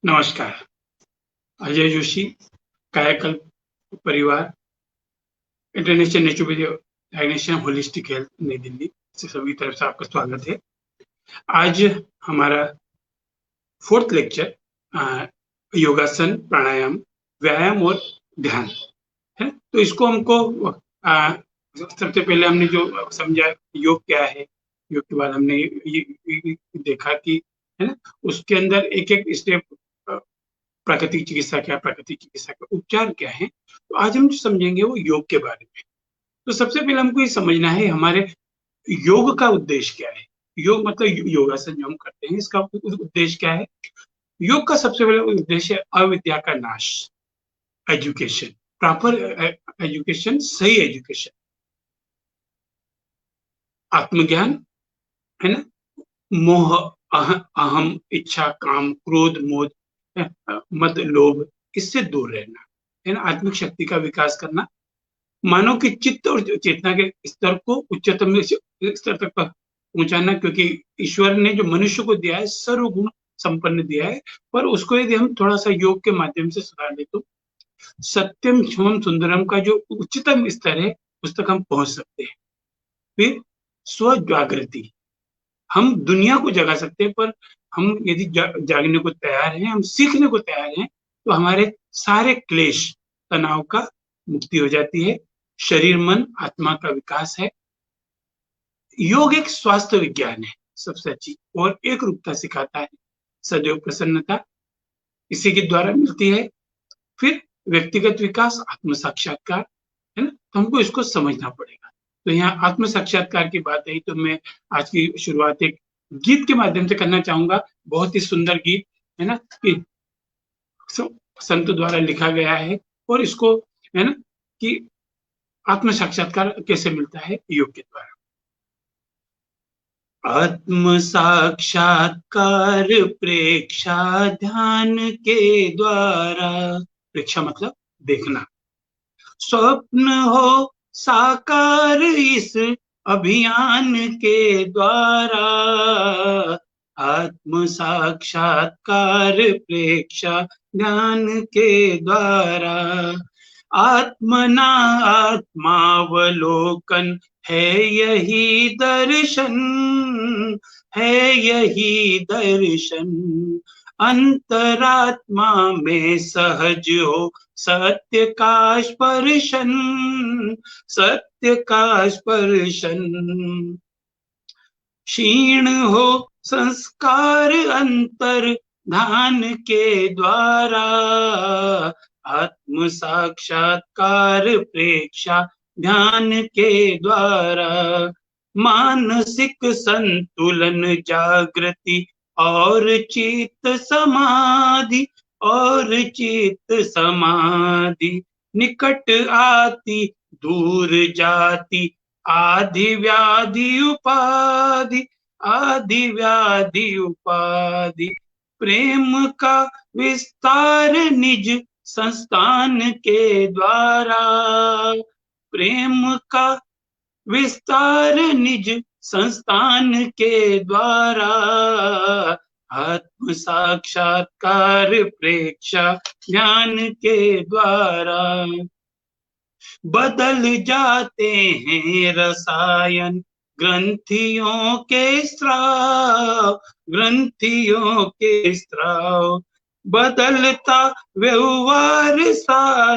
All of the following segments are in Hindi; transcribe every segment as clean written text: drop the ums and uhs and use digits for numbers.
नमस्कार। Ajay Joshi, Kayakalp Parivar, international naturopathy organisation holistic health New Delhi से सभी तरफ से आपका स्वागत है। आज हमारा 4th लेक्चर योगासन, प्राणायाम, व्यायाम और ध्यान है। तो इसको हमको सबसे पहले हमने जो समझा योग क्या है, योग के बाद हमने ये देखा कि है ना, उसके अंदर एक-एक स्टेप प्राकृतिक चिकित्सा क्या, प्राकृतिक चिकित्सा का उपचार क्या है। तो आज हम जो समझेंगे वो योग के बारे में। तो सबसे पहले हमको ये समझना है हमारे योग का उद्देश्य क्या है। योग मतलब योगासन जो हम करते हैं, इसका उद्देश्य क्या है। योग का सबसे पहले उद्देश्य है अविद्या का नाश, एजुकेशन, प्रॉपर एजुकेशन, सही एजुकेशन, आत्मज्ञान, है ना, मोह, अहम, इच्छा, काम, क्रोध, मोद, मद, लोभ, इससे दूर रहना, है ना, आत्मिक शक्ति का विकास करना, मानव के चित्त और चेतना के स्तर को उच्चतम स्तर तक पहुंचाना, क्योंकि ईश्वर ने जो मनुष्य को दिया है सर्वगुण संपन्न दिया है, पर उसको यदि हम थोड़ा सा योग के माध्यम से सुधार ले तो सत्यम शिवम सुंदरम का जो उच्चतम स्तर है उस तक हम पहुंच सकते हैं। फिर स्व जागृति, हम दुनिया को जगा सकते हैं, पर हम यदि जागने को तैयार हैं, हम सीखने को तैयार हैं, तो हमारे सारे क्लेश, तनाव का मुक्ति हो जाती है। शरीर, मन, आत्मा का विकास है। योग एक स्वास्थ्य विज्ञान है सबसे अच्छी, और एक रूपता सिखाता है, सदैव प्रसन्नता इसी के द्वारा मिलती है। फिर व्यक्तिगत विकास, आत्म साक्षात्कार, है ना, तो हमको इसको समझना पड़ेगा। तो यहाँ आत्म साक्षात्कार की बात है, तो मैं आज की शुरुआत एक गीत के माध्यम से करना चाहूंगा। बहुत ही सुंदर गीत है ना, कि संत द्वारा लिखा गया है, और इसको है ना कि आत्म साक्षात्कार कैसे मिलता है योग के द्वारा। आत्म साक्षात्कार प्रेक्षा ध्यान के द्वारा, प्रेक्षा मतलब देखना, स्वप्न हो साकार इस अभियान के द्वारा। आत्म साक्षात्कार प्रेक्षा ध्यान के द्वारा, आत्मना आत्मावलोकन है यही दर्शन, है यही दर्शन। अंतरात्मा में सहज हो सत्य का स्पर्शन, सत्य का स्पर्शन। क्षीण हो संस्कार अंतर ध्यान के द्वारा, आत्म साक्षात्कार प्रेक्षा ध्यान के द्वारा। मानसिक संतुलन जागृति और चित्त समाधि, और चित्त समाधि। निकट आती दूर जाती आदि व्याधि उपाधि, आदि व्याधि उपाधि। प्रेम का विस्तार निज संस्थान के द्वारा, प्रेम का विस्तार निज संस्थान के द्वारा। आत्म साक्षात्कार प्रेक्षा ध्यान के द्वारा। बदल जाते हैं रसायन ग्रंथियों के स्राव, ग्रंथियों के स्राव। बदलता व्यवहार सा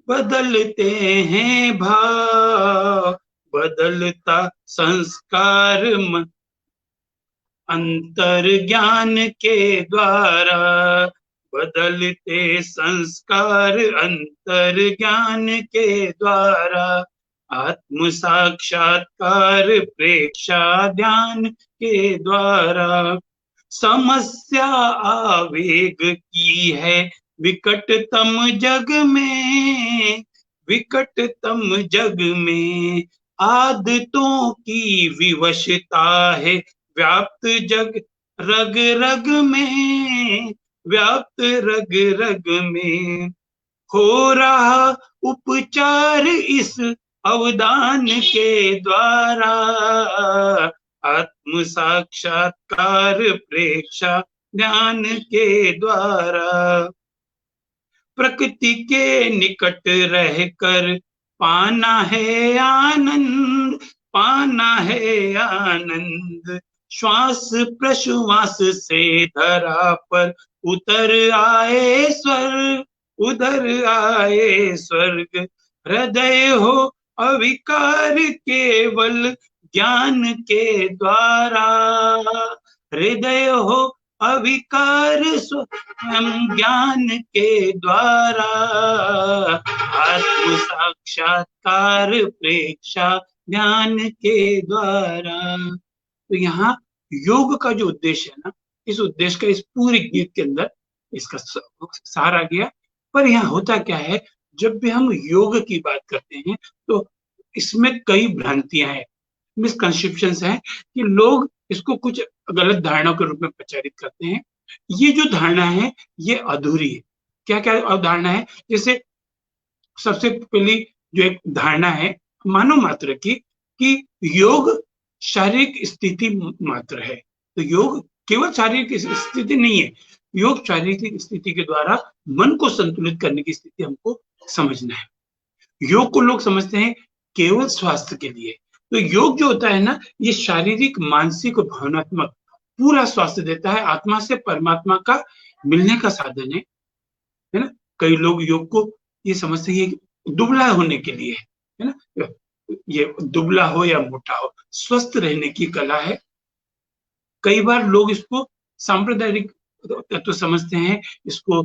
बदलते हैं भाव, बदलता संस्कार अंतर ज्ञान के द्वारा। बदलते संस्कार अंतर ज्ञान के द्वारा। आत्म साक्षात्कार प्रेक्षा ध्यान के द्वारा। समस्या आवेग की है विकटतम जग में, विकटतम जग में। आदतों की विवशता है व्याप्त जग रग रग में, व्याप्त रग रग में। हो रहा उपचार इस अवदान के द्वारा। आत्म साक्षात्कार प्रेक्षा ध्यान के द्वारा। प्रकृति के निकट रहकर पाना है आनंद, पाना है आनंद। श्वास प्रश्वास से धरा पर उतर आए स्वर्ग, उधर आए स्वर्ग। हृदय हो अविकार केवल ज्ञान के द्वारा, हृदय हो अविकार स्वयं ज्ञान के द्वारा। आत्म साक्षात्कार प्रेक्षा ज्ञान के द्वारा। तो यहाँ योग का जो उद्देश्य है ना, इस उद्देश्य का इस पूरे गीत के अंदर इसका सार आ गया। पर यहाँ होता क्या है, जब भी हम योग की बात करते हैं तो इसमें कई भ्रांतियां हैं, मिसकंसेप्शंस हैं कि लोग इसको कुछ गलत धारणाओं के रूप में प्रचारित करते हैं। ये जो धारणा है ये अधूरी है। क्या क्या अवधारणा है? जैसे सबसे पहली जो एक धारणा है मानव मात्र की, कि योग शारीरिक स्थिति मात्र है। तो योग केवल शारीरिक स्थिति नहीं है, योग शारीरिक स्थिति के द्वारा मन को संतुलित करने की स्थिति हमको समझना है। योग को लोग समझते हैं केवल स्वास्थ्य के लिए। तो योग जो होता है ना, ये शारीरिक, मानसिक और भावनात्मक पूरा स्वास्थ्य देता है, आत्मा से परमात्मा का मिलने का साधन है ना। कई लोग योग को ये समझते हैं दुबला होने के लिए है ना, ये दुबला हो या मोटा हो, स्वस्थ रहने की कला है। कई बार लोग इसको सांप्रदायिक तत्व समझते हैं, इसको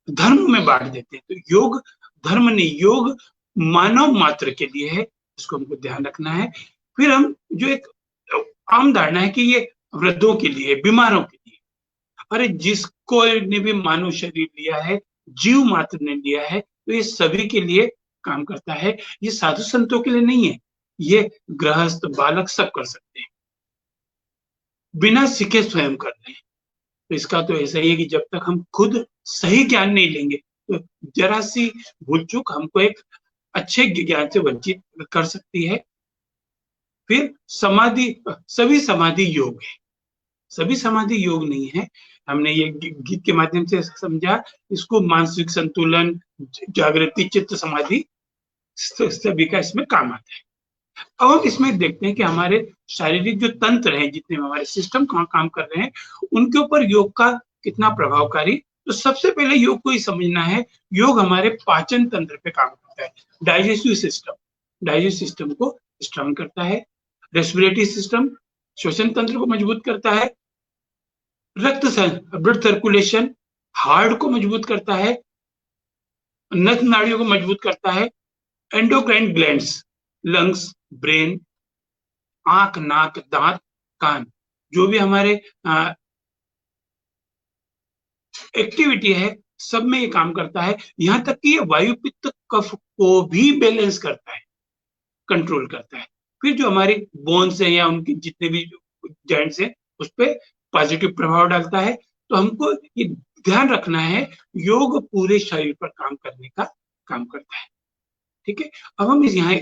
धर्म में बांट देते हैं। तो योग धर्म नहीं, योग मानव मात्र के लिए है, इसको हमको ध्यान रखना है। फिर हम जो एक आम धारणा है कि ये वृद्धों के लिए, बीमारों के लिए। अरे जिसको ने भी मानव शरीर लिया है, जीव मात्र ने लिया है, तो ये सभी के लिए काम करता है। ये साधु संतों के लिए नहीं है, ये गृहस्थ, बालक सब कर सकते हैं, बिना सीखे स्वयं कर रहे हैं। तो इसका तो ऐसा ही है कि जब तक हम खुद सही ज्ञान नहीं लेंगे तो जरा सी भूल चूक हमको एक अच्छे ज्ञान से वंचित कर सकती है। फिर समाधि, सभी समाधि योग है, सभी समाधि योग नहीं है। हमने ये गीत के माध्यम से समझा, इसको मानसिक संतुलन, जागृति, चित्त समाधि सभी का इसमें काम आता है। अब हम इसमें देखते हैं कि हमारे शारीरिक जो तंत्र हैं, जितने हमारे सिस्टम काम कर रहे हैं, उनके ऊपर योग का कितना प्रभावकारी। तो सबसे पहले योग को ही समझना है, योग हमारे पाचन तंत्र पे काम करता है, डाइजेस्टिव सिस्टम को स्ट्रांग करता है, रेस्पिरेटरी सिस्टम श्वसन तंत्र को मजबूत करता है, ब्लड सर्कुलेशन हार्ट को मजबूत करता है, नस नाड़ियों को मजबूत करता है, एंडोक्राइन ग्लैंड्स, लंग्स, ब्रेन, आंख, नाक, दांत, कान, जो भी हमारे एक्टिविटी है सब में ये काम करता है। यहां तक कि ये वायु पित्त कफ को भी बैलेंस करता है, कंट्रोल करता है। फिर जो हमारी बोन्स है या उनके जितने भी जॉइंट्स हैं उस पर पॉजिटिव प्रभाव डालता है। तो हमको ये ध्यान रखना है, योग पूरे शरीर पर काम करने का काम करता है। ठीक है, अब हम यहाँ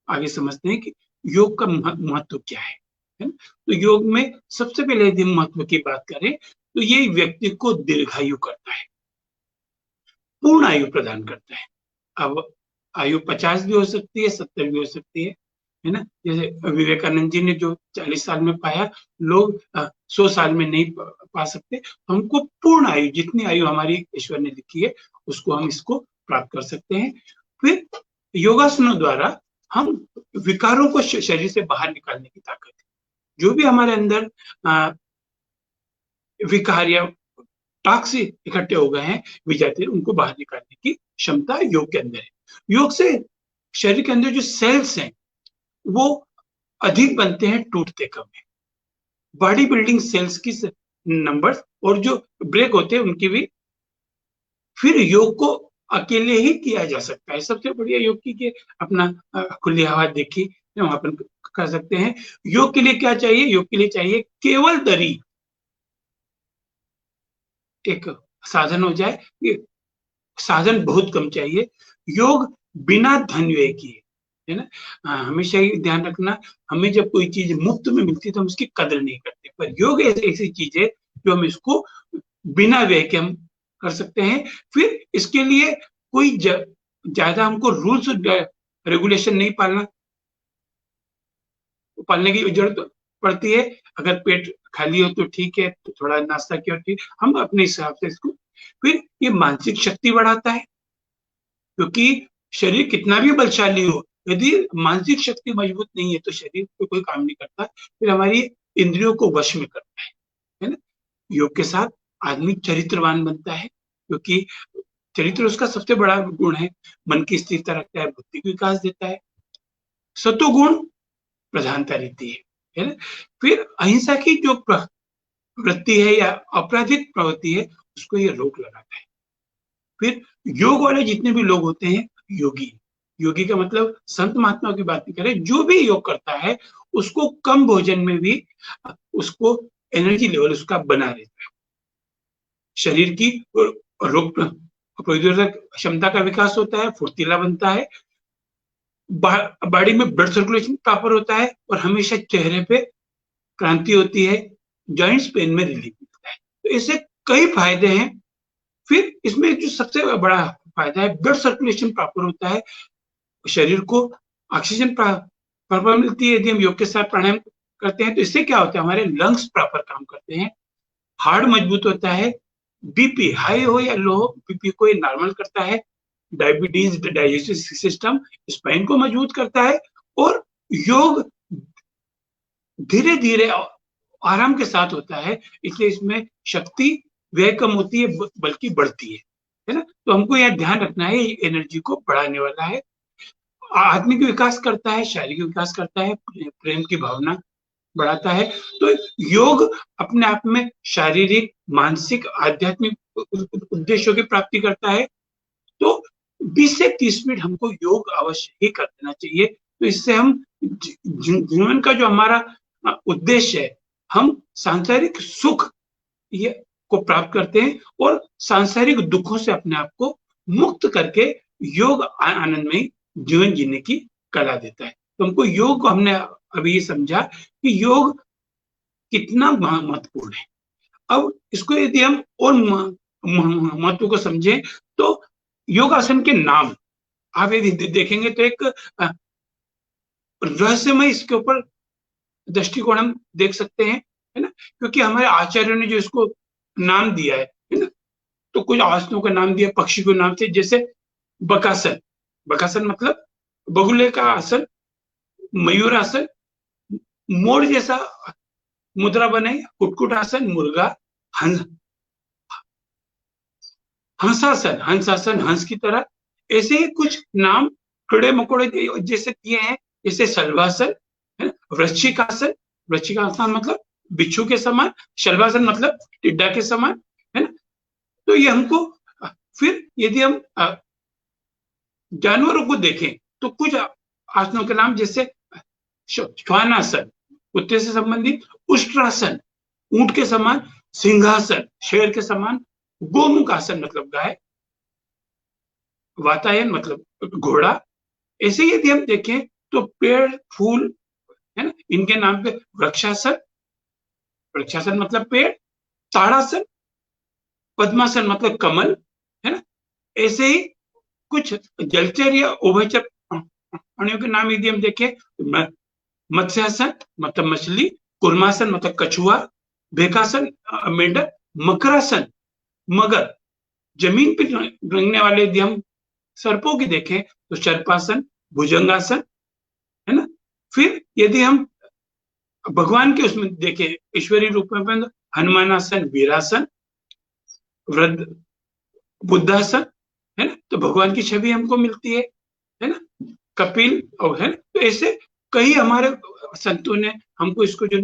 आगे समझते हैं कि योग का महत्व क्या है ना? तो योग में सबसे पहले यदि महत्व की बात करें तो ये व्यक्ति को दीर्घायु करता है, पूर्ण आयु प्रदान करता है। अब आयु 50 भी हो सकती है, 70 भी हो सकती है ना। जैसे विवेकानंद जी ने जो 40 साल में पाया, लोग 100 साल में नहीं पा सकते। हमको पूर्ण आयु, जितनी आयु हमारी ईश्वर ने लिखी है उसको हम इसको प्राप्त कर सकते हैं। फिर योगासनों द्वारा हम विकारों को शरीर से बाहर निकालने की ताकत है। जो भी हमारे अंदर विकार या टॉक्सिक इकट्ठे हो गए हैं, विजातीय, उनको बाहर निकालने की क्षमता योग के अंदर है। योग से शरीर के अंदर जो सेल्स हैं वो अधिक बनते हैं, टूटते कम है। बॉडी बिल्डिंग सेल्स की नंबर और जो ब्रेक होते हैं उनकी भी। फिर योग को अकेले ही किया जा सकता है। सबसे बढ़िया योग की अपना खुली हवा देखी, वहां पर कर सकते हैं। योग के लिए क्या चाहिए? योग के लिए चाहिए केवल दरी एक साधन हो जाए, ये साधन बहुत कम चाहिए। योग बिना धन व्यय किए, है ना। हमेशा ही ध्यान रखना, हमें जब कोई चीज मुफ्त में मिलती है तो हम उसकी कदर नहीं करते, पर योग ऐसी चीज है जो हम इसको बिना व्यय के हम कर सकते हैं। फिर इसके लिए कोई ज्यादा हमको रूल्स रेगुलेशन नहीं पालने की जरूरत पड़ती है। अगर पेट खाली हो तो ठीक है, तो थोड़ा नाश्ता किया ठीक, हम अपने हिसाब से इसको। फिर ये मानसिक शक्ति बढ़ाता है, क्योंकि शरीर कितना भी बलशाली हो, यदि मानसिक शक्ति मजबूत नहीं है तो शरीर को कोई काम नहीं करता। फिर हमारी इंद्रियों को वश में करता है ना। योग के साथ आदमी चरित्रवान बनता है, क्योंकि चरित्र उसका सबसे बड़ा गुण है। मन की स्थिरता रखता है, बुद्धि को विकास देता है, सत्वगुण प्रधानता रहती है ना। फिर अहिंसा की जो प्रवृत्ति है या आपराधिक प्रवृत्ति है, उसको ये रोक लगाता है। फिर योग वाले जितने भी लोग होते हैं योगी, योगी का मतलब संत महात्मा की बात नहीं करें, जो भी योग करता है उसको कम भोजन में भी उसको एनर्जी लेवल उसका बना रहता है। शरीर की रोग प्रतिरोधक क्षमता का विकास होता है, फुर्तीला बनता है, बॉडी में ब्लड सर्कुलेशन प्रॉपर होता है, और हमेशा चेहरे पे क्रांति होती है, जॉइंट्स पेन में रिलीफ मिलता है। तो इससे कई फायदे हैं। फिर इसमें जो सबसे बड़ा फायदा है, ब्लड सर्कुलेशन प्रॉपर होता है, शरीर को ऑक्सीजन प्रॉपर मिलती है। यदि हम योग के साथ प्राणायाम करते हैं तो इससे क्या होता है, हमारे लंग्स प्रॉपर काम करते हैं, हार्ट मजबूत होता है, बीपी हाई हो या लो हो, बीपी को ये नॉर्मल करता है, डायबिटीज, डाइजेस्टिव सिस्टम, स्पाइन को मजबूत करता है, और योग धीरे धीरे आराम के साथ होता है, इसलिए इसमें शक्ति व्यय कम होती है बल्कि बढ़ती है ना। तो हमको यह ध्यान रखना है, ये एनर्जी को बढ़ाने वाला है, आत्मिक विकास करता है, शारीरिक विकास करता है, प्रेम की भावना बढ़ाता है। तो योग अपने आप में शारीरिक, मानसिक, आध्यात्मिक उद्देश्यों की प्राप्ति करता है। तो 20 से 30 मिनट हमको योग अवश्य ही कर देना चाहिए। तो इससे हम जीवन का जो हमारा उद्देश्य है, हम सांसारिक सुख ये को प्राप्त करते हैं, और सांसारिक दुखों से अपने आप को मुक्त करके योग आनंदमयी जीवन जीने की कला देता है। तो हमको योग को हमने अभी ये समझा कि योग कितना महत्वपूर्ण है। अब इसको यदि हम और महत्व को समझें तो योगासन के नाम आप यदि देखेंगे तो एक रहस्यमय इसके ऊपर दृष्टिकोण हम देख सकते हैं, है ना। क्योंकि हमारे आचार्यों ने जो इसको नाम दिया है ना, तो कुछ आसनों का नाम दिया पक्षी को नाम से, जैसे बकासन, बकासन मतलब बगुले का आसन, मयूरासन, मोर जैसा मुद्रा बने, कुटकुट आसन, मुर्गा, हंसासन, हंसासन हंस की तरह, ऐसे ही कुछ नाम कीड़े मकोड़े जैसे दिए हैं, जैसे शल्वासन, है ना, वृश्चिकासन, वृश्चिकासन मतलब बिच्छू के समान, शल्वासन मतलब टिड्डा के समान, है ना। तो ये हमको, फिर यदि हम जानवरों को देखें तो कुछ आसनों के नाम, जैसे श्वानासन कुत्ते से संबंधित, उष्ट्रासन ऊंट के समान, सिंहासन शेर के समान, गोमुख आसन मतलब गाय, वातायन मतलब घोड़ा। ऐसे यदि हम देखें तो पेड़ फूल, है ना, इनके नाम पे वृक्षासन, वृक्षासन मतलब पेड़, ताड़ासन, पद्मासन मतलब कमल, है ना। ऐसे ही कुछ जलचर या उभयचर प्राणियों के नाम यदि हम देखें, मत्स्यासन मतलब मछली, कुर्मासन मतलब कछुआ, भेकासन मेंढक, मकरासन मगर, जमीन पर रेंगने वाले यदि हम सर्पों की देखें तो सर्पासन, भुजंगासन, है ना। फिर यदि हम भगवान के उसमें देखें ईश्वरीय रूप में, हनुमानासन, वीरासन, वृद्ध बुद्धासन, है ना, तो भगवान की छवि हमको मिलती है ना, कपिल, और है ना। तो ऐसे कई हमारे संतों ने हमको इसको जो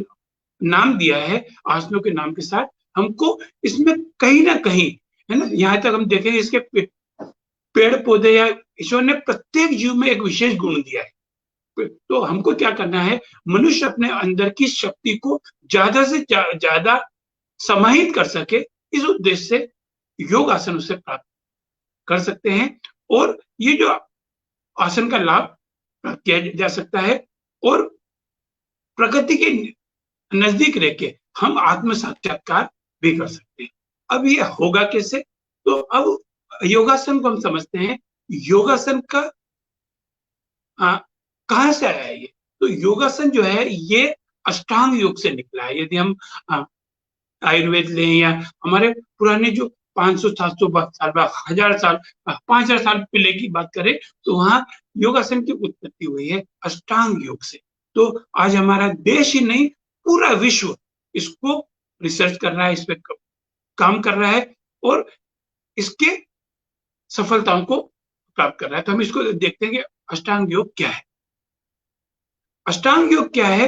नाम दिया है आसनों के नाम के साथ, हमको इसमें कहीं ना कहीं, है ना, यहाँ तक हम देखेंगे इसके पेड़ पौधे या ईश्वर ने प्रत्येक जीव में एक विशेष गुण दिया है। तो हमको क्या करना है, मनुष्य अपने अंदर की शक्ति को ज्यादा से ज्यादा समाहित कर सके, इस उद्देश्य से योग आसन उसे प्राप्त कर सकते हैं। और ये जो आसन का लाभ प्राप्त किया जा सकता है, और प्रकृति के नजदीक रह के हम आत्म साक्षात्कार भी कर सकते हैं। अब ये होगा कैसे? तो अब योगासन को हम समझते हैं। योगासन का कहाँ से आया ये? तो योगासन जो है ये अष्टांग योग से निकला है। यदि हम आयुर्वेद लें या हमारे पुराने जो 500-700 साल बाद, 1000 साल, 5000 साल पहले की बात करें, तो वहां योगासन की उत्पत्ति हुई है अष्टांग योग से। तो आज हमारा देश ही नहीं, पूरा विश्व इसको रिसर्च कर रहा है, इस पे काम कर रहा है और इसके सफलताओं को प्राप्त कर रहा है। तो हम इसको देखते हैं कि अष्टांग योग क्या है। अष्टांग योग क्या है?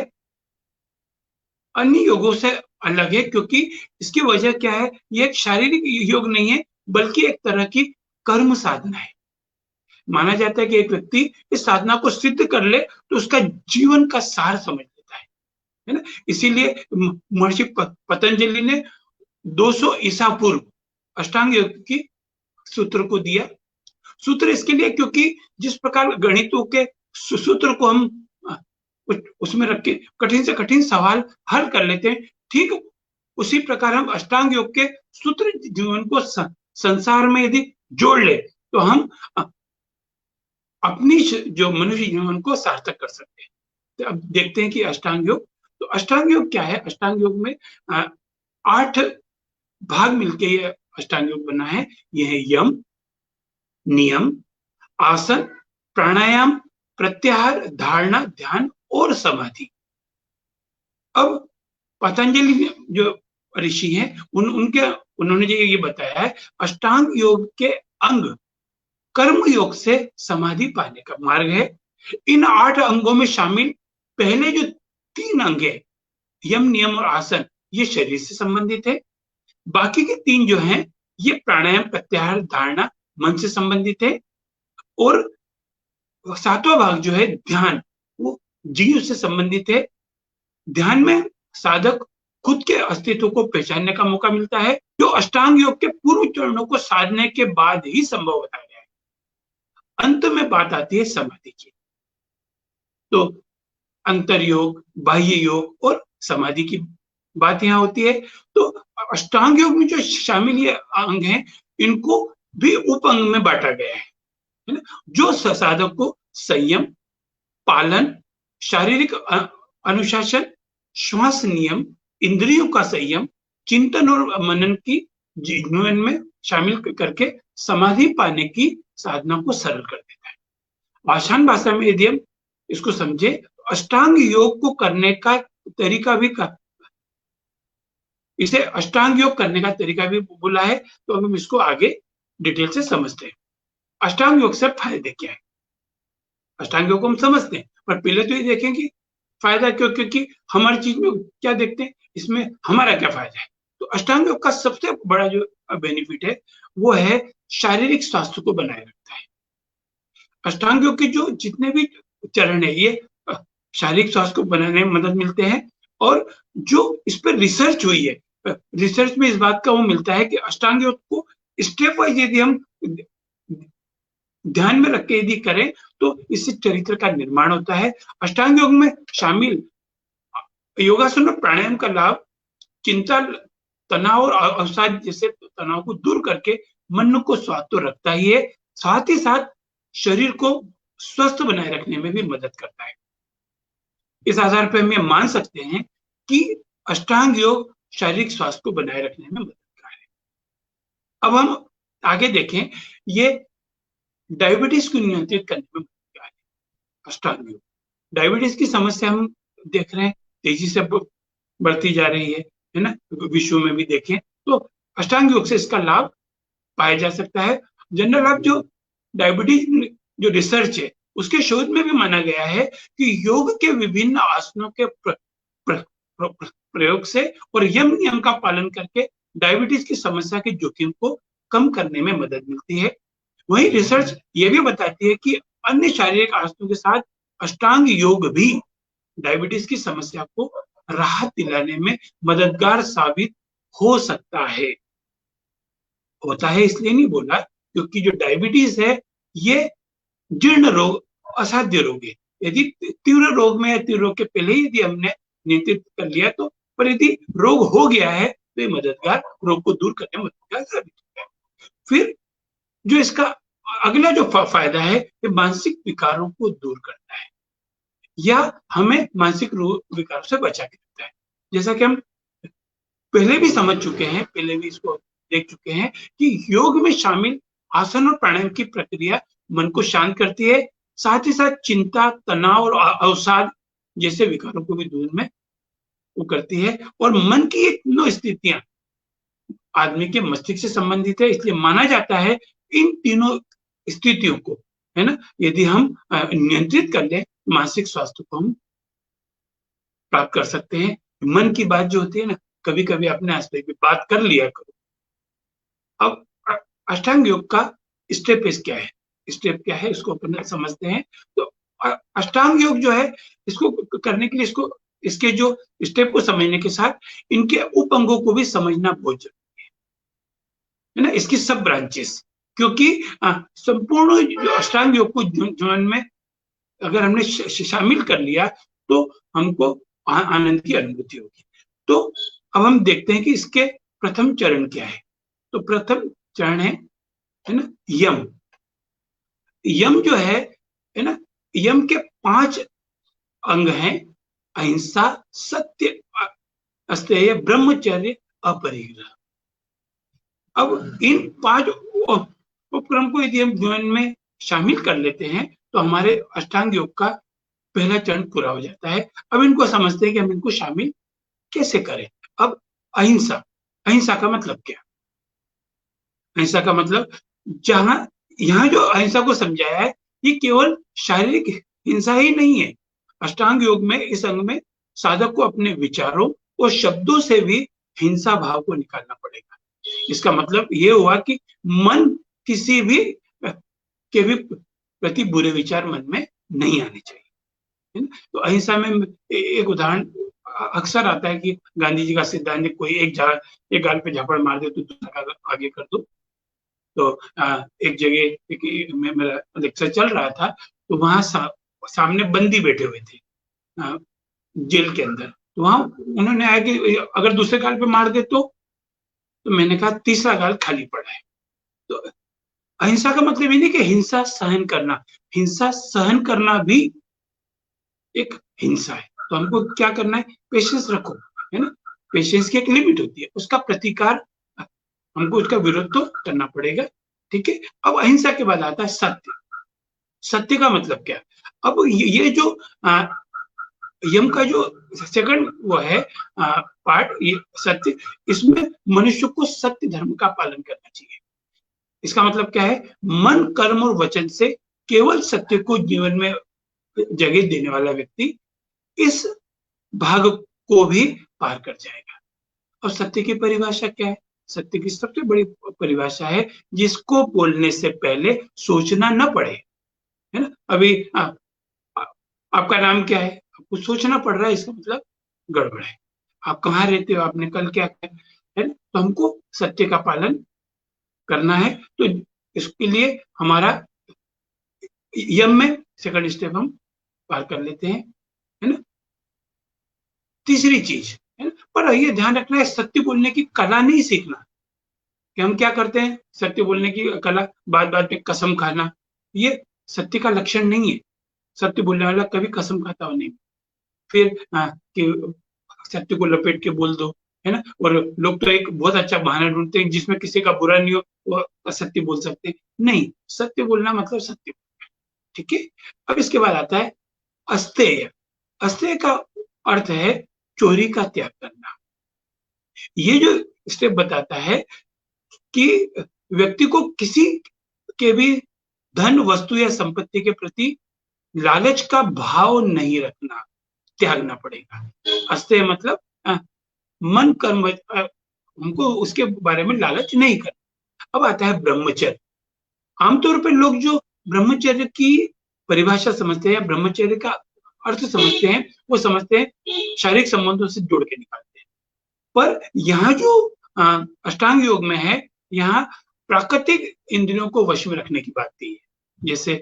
अन्य योगों से अलग है, क्योंकि इसकी वजह क्या है? ये एक शारीरिक योग नहीं है, बल्कि एक तरह की कर्म साधना है। माना जाता है कि एक व्यक्ति इस साधना को सिद्ध कर ले तो उसका जीवन का सार समझ लेता है ना? इसीलिए महर्षि पतंजलि ने 200 ईसा पूर्व अष्टांग योग की सूत्र को दिया। सूत्र इसके लिए क्योंकि जिस प्रकार गणितों के सूत्र को हम उसमें रख के कठिन से कठिन सवाल हल कर लेते हैं, ठीक उसी प्रकार हम अष्टांग योग के सूत्र जीवन को संसार में यदि जोड़ ले तो हम अपनी जो मनुष्य जीवन को सार्थक कर सकते हैं। तो अब देखते हैं कि अष्टांग योग, तो अष्टांग योग क्या है? अष्टांग योग में 8 भाग मिलके ये अष्टांग योग बना है। यह है यम, नियम, आसन, प्राणायाम, प्रत्याहार, धारणा, ध्यान और समाधि। अब पतंजलि जो ऋषि हैं उन्होंने जो ये बताया है, अष्टांग योग के अंग कर्म योग से समाधि पाने का मार्ग है। इन 8 अंगों में शामिल पहले जो 3 अंग है, यम, नियम और आसन, ये शरीर से संबंधित है। बाकी के 3 जो हैं ये प्राणायाम, प्रत्याहार, धारणा, मन से संबंधित है। और 7वां भाग जो है ध्यान, वो जीव से संबंधित है। ध्यान में साधक खुद के अस्तित्व को पहचानने का मौका मिलता है, जो अष्टांग योग के पूर्व चरणों को साधने के बाद ही संभव बताया गया है। अंत में बात आती है समाधि की। तो अंतर योग, बाह्य योग और समाधि की बात यहाँ होती है। तो अष्टांग योग में जो शामिल ये अंग हैं, इनको भी उप अंग में बांटा गया है ना? जो साधक को संयम, पालन, शारीरिक अनुशासन, श्वास नियम, इंद्रियों का संयम, चिंतन और मनन की जीवन में शामिल करके समाधि पाने की साधना को सरल कर देता है। आसान भाषा में यदि हम इसको समझे, अष्टांग योग को करने का तरीका भी इसे अष्टांग योग करने का तरीका भी बोला है। तो हम इसको आगे डिटेल से समझते हैं। अष्टांग योग से फायदे क्या है? अष्टांग योग को हम समझते हैं, पर पहले तो ये देखें कि फायदा क्यों, क्योंकि हमारी चीज में क्या देखते हैं, इसमें हमारा क्या फायदा है। तो अष्टांग योग का सबसे बड़ा जो बेनिफिट है वो है शारीरिक स्वास्थ्य को बनाए रखता है। अष्टांग योग के जो जितने भी चरण है ये शारीरिक स्वास्थ्य को बनाने में मदद मिलते हैं। और जो इस पर रिसर्च हुई है, रिसर्च में इस बात का वो मिलता है कि अष्टांग योग को स्टेप वाइज यदि हम ध्यान में रख के यदि करें तो इससे चरित्र का निर्माण होता है। अष्टांग योग में शामिल योगासन और प्राणायाम का लाभ चिंता, तनाव और अवसाद जैसे तनाव को दूर करके मन को स्वस्थ तो रखता ही है, साथ ही साथ शरीर को स्वस्थ बनाए रखने में भी मदद करता है। इस आधार पर हम ये मान सकते हैं कि अष्टांग योग शारीरिक स्वास्थ्य को बनाए रखने में मददगार है। अब हम आगे देखें, ये डायबिटीज को नियंत्रित करने में मददगार है अष्टांग योग। डायबिटीज की समस्या हम देख रहे हैं तेजी से बढ़ती जा रही है ना? विश्व में भी देखें तो अष्टांग योग से इसका लाभ पाया जा सकता है। जनरल लाभ जो डायबिटीज जो रिसर्च है उसके शोध में भी माना गया है कि योग के विभिन्न आसनों के प्रयोग से और यम नियम का पालन करके डायबिटीज की समस्या के जोखिम को कम करने में मदद मिलती है। वहीं रिसर्च ये भी बताती है कि अन्य शारीरिक आसनों के साथ अष्टांग योग भी डायबिटीज की समस्या को राहत दिलाने में मददगार साबित हो सकता है। होता है इसलिए नहीं बोला, क्योंकि जो डायबिटीज है ये जीर्ण रोग, असाध्य रोग है। यदि तीव्र रोग में या तीव्र रोग के पहले ही यदि हमने नियंत्रित कर लिया तो, पर यदि रोग हो गया है तो ये मददगार, रोग को दूर करने में मददगार साबित होता है। फिर जो इसका अगला जो फायदा है, ये मानसिक विकारों को दूर करता है या हमें मानसिक विकारों से बचा के रखता है। जैसा कि हम पहले भी समझ चुके हैं, पहले भी इसको देख चुके हैं कि योग में शामिल आसन और प्राणायाम की प्रक्रिया मन को शांत करती है, साथ ही साथ चिंता, तनाव और अवसाद जैसे विकारों को भी दूर में वो करती है। और मन की एक नौ स्थितियां आदमी के मस्तिष्क से संबंधित है, इसलिए माना जाता है इन तीनों स्थितियों को, है ना, यदि हम नियंत्रित कर ले, मानसिक स्वास्थ्य को हम प्राप्त कर सकते हैं। मन की बात जो होती है ना, कभी कभी अपने आसपास की बात कर लिया करो। अब अष्टांग योग का स्टेप क्या है, स्टेप क्या है, इसको अपन समझते हैं। तो अष्टांग योग जो है, इसको करने के लिए इसके जो स्टेप को समझने के साथ इनके उप अंगों को भी समझना बहुत जरूरी है ना, इसकी सब ब्रांचेस। क्योंकि संपूर्ण अष्टांग योग को जीवन में अगर हमने शामिल कर लिया तो हमको आनंद की अनुभूति होगी। तो अब हम देखते हैं कि इसके प्रथम चरण क्या है। तो प्रथम चरण है ना यम। यम जो है ना, यम के 5 अंग हैं: अहिंसा, सत्य, अस्तेय, ब्रह्मचर्य, अपरिग्रह। अब इन 5 उपक्रम को यदि हम जीवन में शामिल कर लेते हैं तो हमारे अष्टांग योग का पहला चरण पूरा हो जाता है। अब इनको समझते हैं कि हम इनको शामिल कैसे करें। अब अहिंसा, अहिंसा का मतलब क्या? अहिंसा का मतलब यहाँ जो अहिंसा को समझाया है, ये केवल शारीरिक हिंसा ही नहीं है। अष्टांग योग में इस अंग में साधक को अपने विचारों और शब्दों से भी हिंसा भाव को निकालना पड़ेगा। इसका मतलब ये हुआ कि मन किसी भी के भी प्रति बुरे विचार मन में नहीं आने चाहिए। तो अहिंसा में एक उदाहरण अक्सर आता है कि गांधी जी का सिद्धांत, कोई एक गाल पे झापड़ मार दे तो दूसरा गाल आगे कर दो। तो एक जगह मेरा लेक्चर चल रहा था, तो वहां सामने बंदी बैठे हुए थे जेल के अंदर। तो वहां उन्होंने आया कि अगर दूसरे गाल पे मार दे तो मैंने कहा तीसरा गाल खाली पड़ा है। तो अहिंसा का मतलब ये नहीं कि हिंसा सहन करना, हिंसा सहन करना भी एक हिंसा है। तो हमको क्या करना है? पेशेंस रखो, है ना। पेशेंस की एक लिमिट होती है, उसका प्रतिकार हमको उसका विरोध तो करना पड़ेगा, ठीक है। अब अहिंसा के बाद आता है सत्य। सत्य का मतलब क्या? अब ये जो यम का जो सेकंड वो है पार्ट, ये सत्य, इसमें मनुष्य को सत्य धर्म का पालन करना चाहिए। इसका मतलब क्या है? मन, कर्म और वचन से केवल सत्य को जीवन में जगह देने वाला व्यक्ति इस भाग को भी पार कर जाएगा। और सत्य की परिभाषा क्या है? सत्य की सबसे बड़ी परिभाषा है जिसको बोलने से पहले सोचना न पड़े, है ना। अभी आपका नाम क्या है, आपको सोचना पड़ रहा है, इसका मतलब गड़बड़ है। आप कहाँ रहते हो, आपने कल क्या किया, है ना। तो हमको सत्य का पालन करना है। तो इसके लिए हमारा यम में सेकंड स्टेप हम पार कर लेते हैं, है ना। तीसरी चीज है ना, पर ये ध्यान रखना है, सत्य बोलने की कला नहीं सीखना। कि हम क्या करते हैं, सत्य बोलने की कला, बात बात में कसम खाना, ये सत्य का लक्षण नहीं है। सत्य बोलने वाला कभी कसम खाता हो नहीं। फिर कि सत्य को लपेट के बोल दो, है ना। और लोग तो एक बहुत अच्छा बहाना ढूंढते हैं जिसमें किसी का बुरा नहीं हो, वो असत्य बोल सकते हैं। नहीं, सत्य बोलना मतलब सत्य, ठीक है। अब इसके बाद आता है अस्तेय। अस्तेय का अर्थ है चोरी का त्याग करना। ये जो स्टेप बताता है कि व्यक्ति को किसी के भी धन, वस्तु या संपत्ति के प्रति लालच का भाव नहीं रखना, त्यागना पड़ेगा। अस्तेय मतलब मन, कर्म, हमको उसके बारे में लालच नहीं करना। अब आता है ब्रह्मचर्य। आमतौर पर लोग जो ब्रह्मचर्य की परिभाषा समझते हैं या ब्रह्मचर्य का अर्थ समझते हैं, वो समझते हैं शारीरिक संबंधों से जोड़ के निकालते हैं। पर यहाँ जो अष्टांग योग में है, यहाँ प्राकृतिक इंद्रियों को वश में रखने की बात की है। जैसे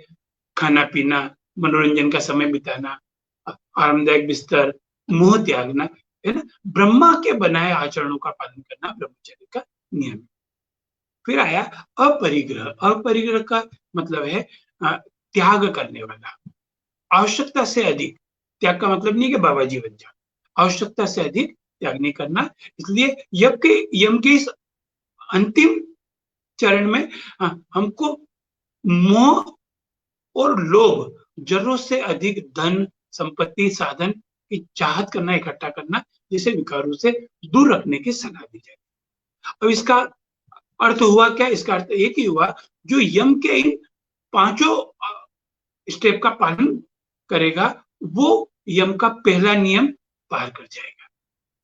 खाना पीना, मनोरंजन का समय बिताना, आरामदायक बिस्तर, मोह त्यागना, है ना। ब्रह्मा के बनाए आचरणों का पालन करना ब्रह्मचर्य का नियम है। फिर आया अपरिग्रह। अपरिग्रह का मतलब है त्याग करने वाला। आवश्यकता से अधिक त्याग का मतलब नहीं कि बाबा जी बन जाओ, आवश्यकता से अधिक त्याग नहीं करना। इसलिए यम के इस अंतिम चरण में हमको मोह और लोभ, जरूरत से अधिक धन संपत्ति साधन की चाहत करना, इकट्ठा करना, जिसे विकारों से दूर रखने की सलाह दी जाए। अब इसका अर्थ हुआ क्या? इसका अर्थ एक ही हुआ, जो यम के इन पांचों स्टेप का पालन करेगा वो यम का पहला नियम पार कर जाएगा,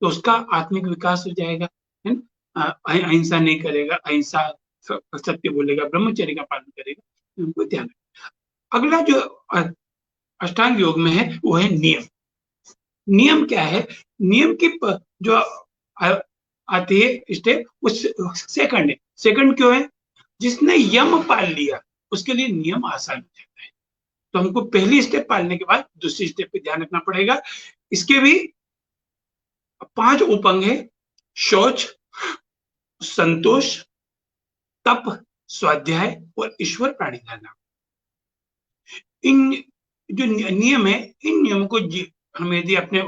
तो उसका आत्मिक विकास हो जाएगा, है ना। अहिंसा नहीं करेगा, अहिंसा सत्य बोलेगा, ब्रह्मचर्य का पालन करेगा, उनको ध्यान। अगला जो अष्टांग योग में है वो है नियम। नियम क्या है? नियम की जो आती है स्टेप, उस सेकंड है। सेकंड क्यों है? जिसने यम पाल लिया उसके लिए नियम आसान हो जाता है। तो हमको पहली स्टेप पालने के बाद दूसरी स्टेप पे ध्यान रखना पड़ेगा। इसके भी 5 उपअंग है: शौच, संतोष, तप, स्वाध्याय और ईश्वर प्राणिधान। इन जो नियम है, इन नियमों को हम यदि अपने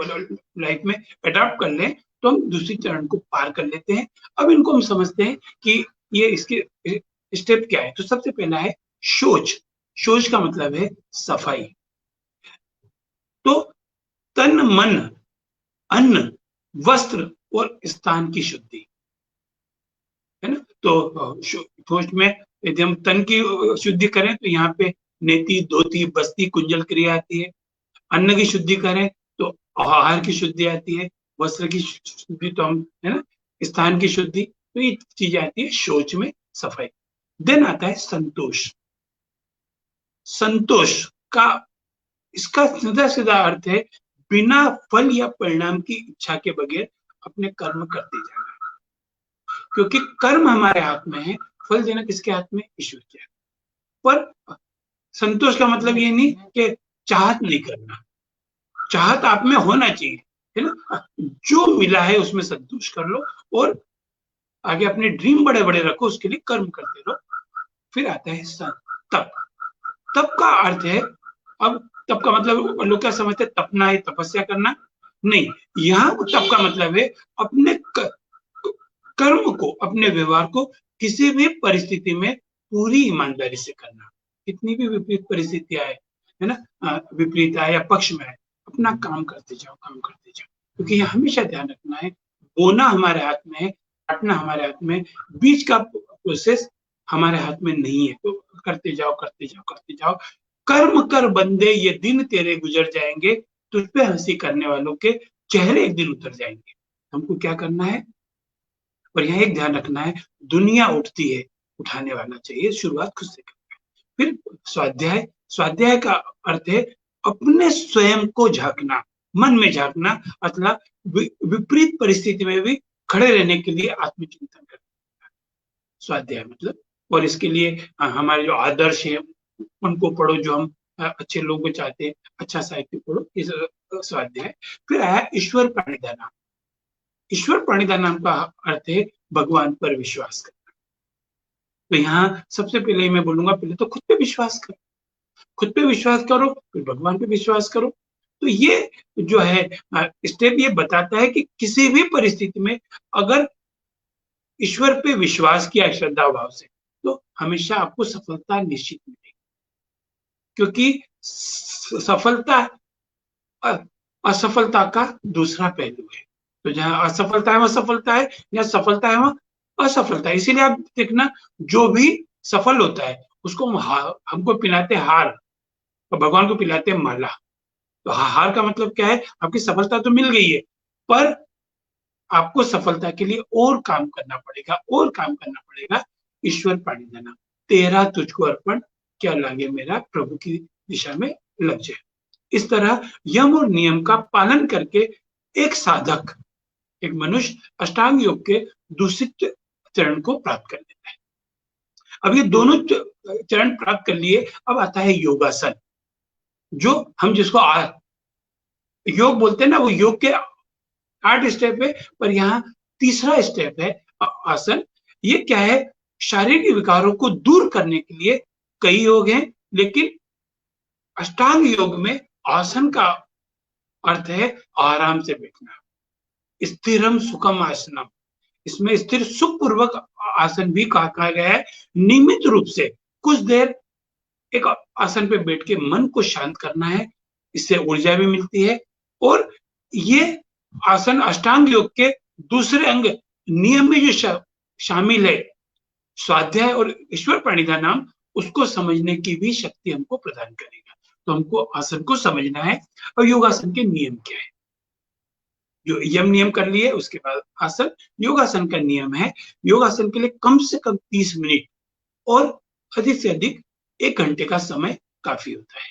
लाइफ में अडॉप्ट कर लें तो हम दूसरी चरण को पार कर लेते हैं। अब इनको हम समझते हैं कि ये इसके स्टेप क्या है। तो सबसे पहला है शौच। शौच का मतलब है सफाई। तो तन, मन, अन्न, वस्त्र और स्थान की शुद्धि, है ना। तो शौच में यदि हम तन की शुद्धि करें तो यहाँ पे नेति, धोती, बस्ती, कुंजल क्रिया आती है। अन्न की शुद्धि करें तो आहार की शुद्धि आती है। वस्त्र की शुद्धि तो हम, है ना, स्थान की शुद्धि, तो ये चीजें आती है शौच में, सफाई। देन आता है संतोष। संतोष का इसका सीधा सीधा अर्थ है बिना फल या परिणाम की इच्छा के बगैर अपने कर्म करते जाना। क्योंकि कर्म हमारे हाथ में है, फल देना किसके हाथ में? ईश्वर के हाथ। पर संतोष का मतलब ये नहीं कि चाहत नहीं करना, चाहत आप में होना चाहिए, है ना। जो मिला है उसमें संतोष कर लो और आगे अपने ड्रीम बड़े बड़े रखो, उसके लिए कर्म करते रहो। फिर आता है तप। तप का अर्थ है, अब तप का मतलब लोग क्या समझते हैं? तपना है तपस्या करना, नहीं। यहाँ तप का मतलब है अपने कर्म को, अपने व्यवहार को किसी भी परिस्थिति में पूरी ईमानदारी से करना। कितनी भी विपरीत परिस्थितियां आए, है ना, विपरीत आए या पक्ष में आए, अपना काम करते जाओ, काम करते जाओ। क्योंकि ये हमेशा ध्यान रखना है, बोना हमारे हाथ में है, काटना हमारे हाथ में, बीच का प्रोसेस हमारे हाथ में नहीं है। तो करते जाओ, करते जाओ, करते जाओ। कर्म कर बंदे ये दिन तेरे गुजर जाएंगे, तुझ पे हंसी करने वालों के चेहरे एक दिन उतर जाएंगे। हमको क्या करना है? और यहाँ एक ध्यान रखना है, दुनिया उठती है, उठाने वाला चाहिए, शुरुआत खुद से करना है। फिर स्वाध्याय। स्वाध्याय का अर्थ है अपने स्वयं को झांकना, मन में झांकना, अथवा विपरीत परिस्थिति में भी खड़े रहने के लिए आत्मचिंतन करना, स्वाध्याय मतलब। और इसके लिए हमारे जो आदर्श है उनको पढ़ो, जो हम अच्छे लोगों को चाहते हैं, अच्छा साहित्य पढ़ो, इस स्वाध्याय। फिर आया ईश्वर प्रणिधान। ईश्वर प्रणिधान नाम का अर्थ है भगवान पर विश्वास करना। तो यहाँ सबसे पहले मैं बोलूंगा, पहले तो खुद पे विश्वास करो, खुद पे विश्वास करो, फिर भगवान पे विश्वास करो। तो ये जो है स्टेप ये बताता है कि किसी भी परिस्थिति में अगर ईश्वर पे विश्वास किया श्रद्धा भाव से, तो हमेशा आपको सफलता निश्चित मिलेगी। क्योंकि सफलता असफलता का दूसरा पहलू है। तो जहाँ असफलता है वहां सफलता है, जहाँ सफलता है वहां असफलता है। इसीलिए आप देखना, जो भी सफल होता है उसको हमको पिलाते हार और भगवान को पिलाते माला। तो हार का मतलब क्या है? आपकी सफलता तो मिल गई है, पर आपको सफलता के लिए और काम करना पड़ेगा, और काम करना पड़ेगा। ईश्वर पाणी देना, तेरा तुझको अर्पण, क्या लागे मेरा, प्रभु की दिशा में लग जाए। इस तरह यम और नियम का पालन करके एक साधक, एक मनुष्य अष्टांग योग के दूसरे चरण को प्राप्त कर लेता है। अब ये दोनों चरण प्राप्त कर लिए, अब आता है योगासन, जो हम जिसको योग बोलते हैं ना, वो योग के 8 स्टेप है, पर यहाँ तीसरा स्टेप है आसन। ये क्या है? शारीरिक विकारों को दूर करने के लिए कई योग हैं, लेकिन अष्टांग योग में आसन का अर्थ है आराम से बैठना। स्थिरम सुखम आसनम, इसमें स्थिर सुखपूर्वक आसन भी कहा गया है। नियमित रूप से कुछ देर एक आसन पे बैठ के मन को शांत करना है, इससे ऊर्जा भी मिलती है। और ये आसन अष्टांग योग के दूसरे अंग नियम में जो शामिल है, स्वाध्याय और ईश्वर प्रणिधानम, उसको समझने की भी शक्ति हमको प्रदान करेगा। तो हमको आसन को समझना है और योगासन के नियम क्या है। जो यम नियम कर लिए, उसके बाद आसन। योगासन का नियम है, योगासन के लिए कम से कम 30 मिनट और अधिक से अधिक 1 घंटे का समय काफी होता है।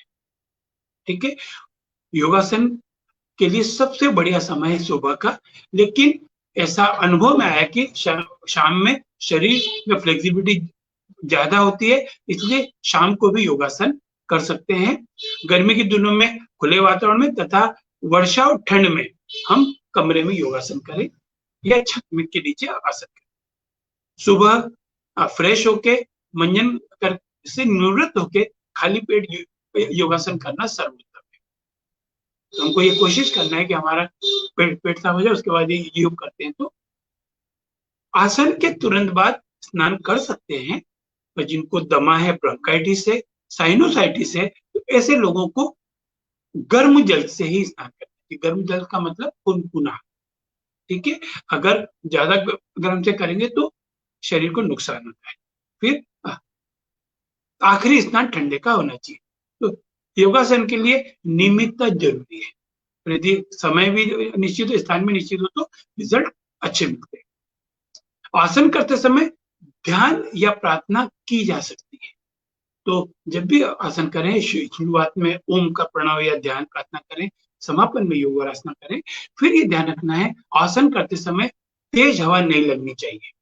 ठीक है, योगासन के लिए सबसे बढ़िया समय है सुबह का, लेकिन ऐसा अनुभव में आया कि शाम में शरीर में फ्लेक्सिबिलिटी ज्यादा होती है, इसलिए शाम को भी योगासन कर सकते हैं। गर्मी के दिनों में खुले वातावरण में तथा वर्षा और ठंड में हम कमरे में योगासन करें या छत में के नीचे आसन करें। सुबह फ्रेश होके मंजन कर से निवृत्त होके खाली पेट योगासन करना सर्वोत्तम है। तो हमको ये कोशिश करना है कि हमारा पेट साफ हो जाए, उसके बाद ये योग करते हैं। तो आसन के तुरंत बाद स्नान कर सकते हैं, पर जिनको दमा है, ब्रोंकाइटिस है, साइनोसाइटिस है, तो ऐसे लोगों को गर्म जल से ही स्नान करना चाहिए। गर्म जल का मतलब कुनकुना। ठीक है, अगर ज्यादा गर्म से करेंगे तो शरीर को नुकसान होता है। फिर आखिरी स्नान ठंडे का होना चाहिए। तो योगासन के लिए नियमितता जरूरी है। यदि समय भी निश्चित हो, स्थान भी निश्चित हो, तो रिजल्ट अच्छे मिलते हैं। आसन करते समय ध्यान या प्रार्थना की जा सकती है। तो जब भी आसन करें, शुरुआत में ओम का प्रणव या ध्यान प्रार्थना करें, समापन में योग और आसना करें। फिर ये ध्यान रखना है, आसन करते समय तेज हवा नहीं लगनी चाहिए।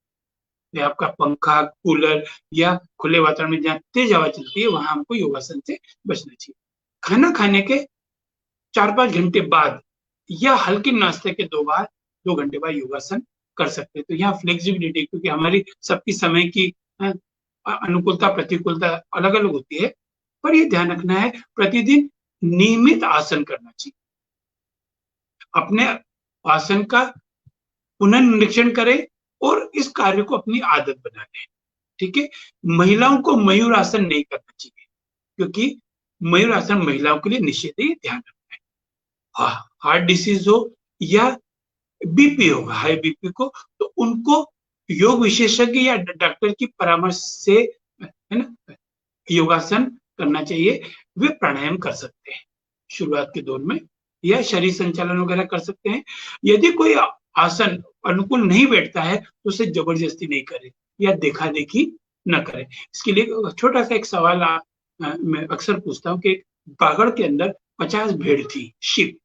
आपका पंखा, कूलर या खुले वातावरण में जहाँ तेज हवा चलती है, वहां हमको योगासन से बचना चाहिए। खाना खाने के 4-5 घंटे बाद या हल्के नाश्ते के 2 घंटे बाद योगासन कर सकते हैं। तो यहाँ फ्लेक्सिबिलिटी, क्योंकि हमारी सबकी समय की अनुकूलता प्रतिकूलता अलग अलग होती है, पर ये ध्यान रखना है प्रतिदिन नियमित आसन करना चाहिए। अपने आसन का पुनर्निरीक्षण करें और इस कार्य को अपनी आदत बना लें। ठीक है, महिलाओं को मयूर आसन नहीं करना चाहिए, क्योंकि मयूर आसन महिलाओं के लिए निषेध है, ध्यान रखना है। हार्ट डिसीज हो या बीपी हो, हाई बीपी को, तो उनको योग विशेषज्ञ या डॉक्टर की परामर्श से, है ना, योगासन करना चाहिए। वे प्राणायाम कर सकते हैं शुरुआत के दौर में, या शरीर संचालन वगैरह कर सकते हैं। यदि कोई आसन अनुकूल नहीं बैठता है तो उसे जबरदस्ती नहीं करें या देखा देखी न करें। इसके लिए छोटा सा एक सवाल मैं अक्सर पूछता हूँ कि बागड़ के अंदर 50 भेड़ थी, शिप।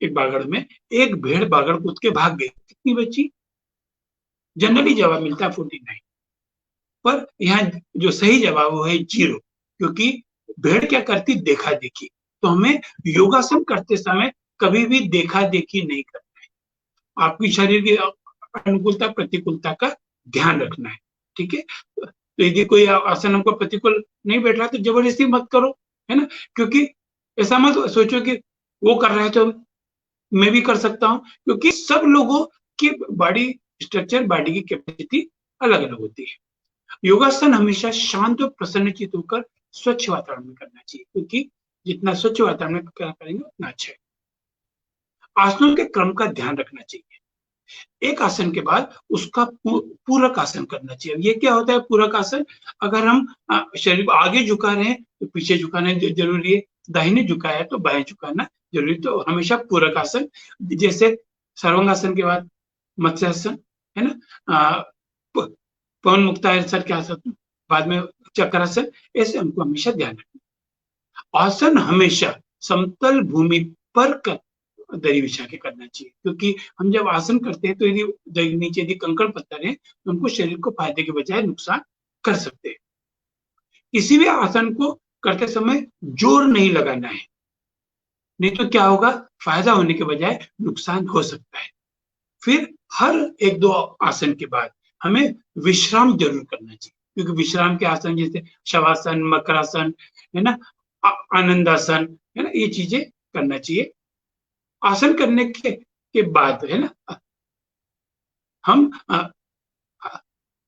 एक बागड़ में एक भेड़ बागड़ कूद के भाग गई, कितनी बची? जनरली जवाब मिलता है 49, पर यहाँ जो सही जवाब वो है 0, क्योंकि भेड़ क्या करती? देखा देखी। तो हमें योगासन करते समय कभी भी देखा देखी नहीं करना है। आपकी शरीर की अनुकूलता प्रतिकूलता का ध्यान रखना है। ठीक है, तो यदि कोई आसन हमको प्रतिकूल नहीं बैठ रहा तो जबरदस्ती मत करो, है ना, क्योंकि ऐसा मत सोचो कि वो कर रहा है तो मैं भी कर सकता हूँ, क्योंकि सब लोगों की बॉडी स्ट्रक्चर, बॉडी की कैपेसिटी अलग अलग होती है। योगासन हमेशा शांत और प्रसन्नचित्त होकर स्वच्छ वातावरण में करना चाहिए, क्योंकि जितना स्वच्छ वातावरण में करेंगे उतना अच्छा है। आसनों के क्रम का ध्यान रखना चाहिए। एक आसन के बाद उसका पूरक आसन करना चाहिए। ये क्या होता है पूरक आसन? अगर हम शरीर आगे झुका रहे हैं तो पीछे झुकाना जरूरी है, दाहिने झुकाया है तो बाएं झुकाना जरूरी। तो हमेशा पूरक आसन, जैसे सर्वांगासन के बाद मत्स्यासन, है ना, पवन मुक्तासन के आसन बाद में चक्रासन, ऐसे हमको हमेशा ध्यान रखना। आसन हमेशा समतल भूमि पर दरी बिछा के करना चाहिए, क्योंकि हम जब आसन करते हैं तो यदि नीचे यदि कंकड़ पत्थर है तो हमको शरीर को फायदे के बजाय नुकसान कर सकते हैं। किसी भी आसन को करते समय जोर नहीं लगाना है, नहीं तो क्या होगा? फायदा होने के बजाय नुकसान हो सकता है। फिर हर 1-2 आसन के बाद हमें विश्राम जरूर करना चाहिए, क्योंकि विश्राम के आसन जैसे शवासन, मकरासन, है ना, आनंदासन, है ना, ये चीजें करना चाहिए। आसन करने के बाद, है ना, हम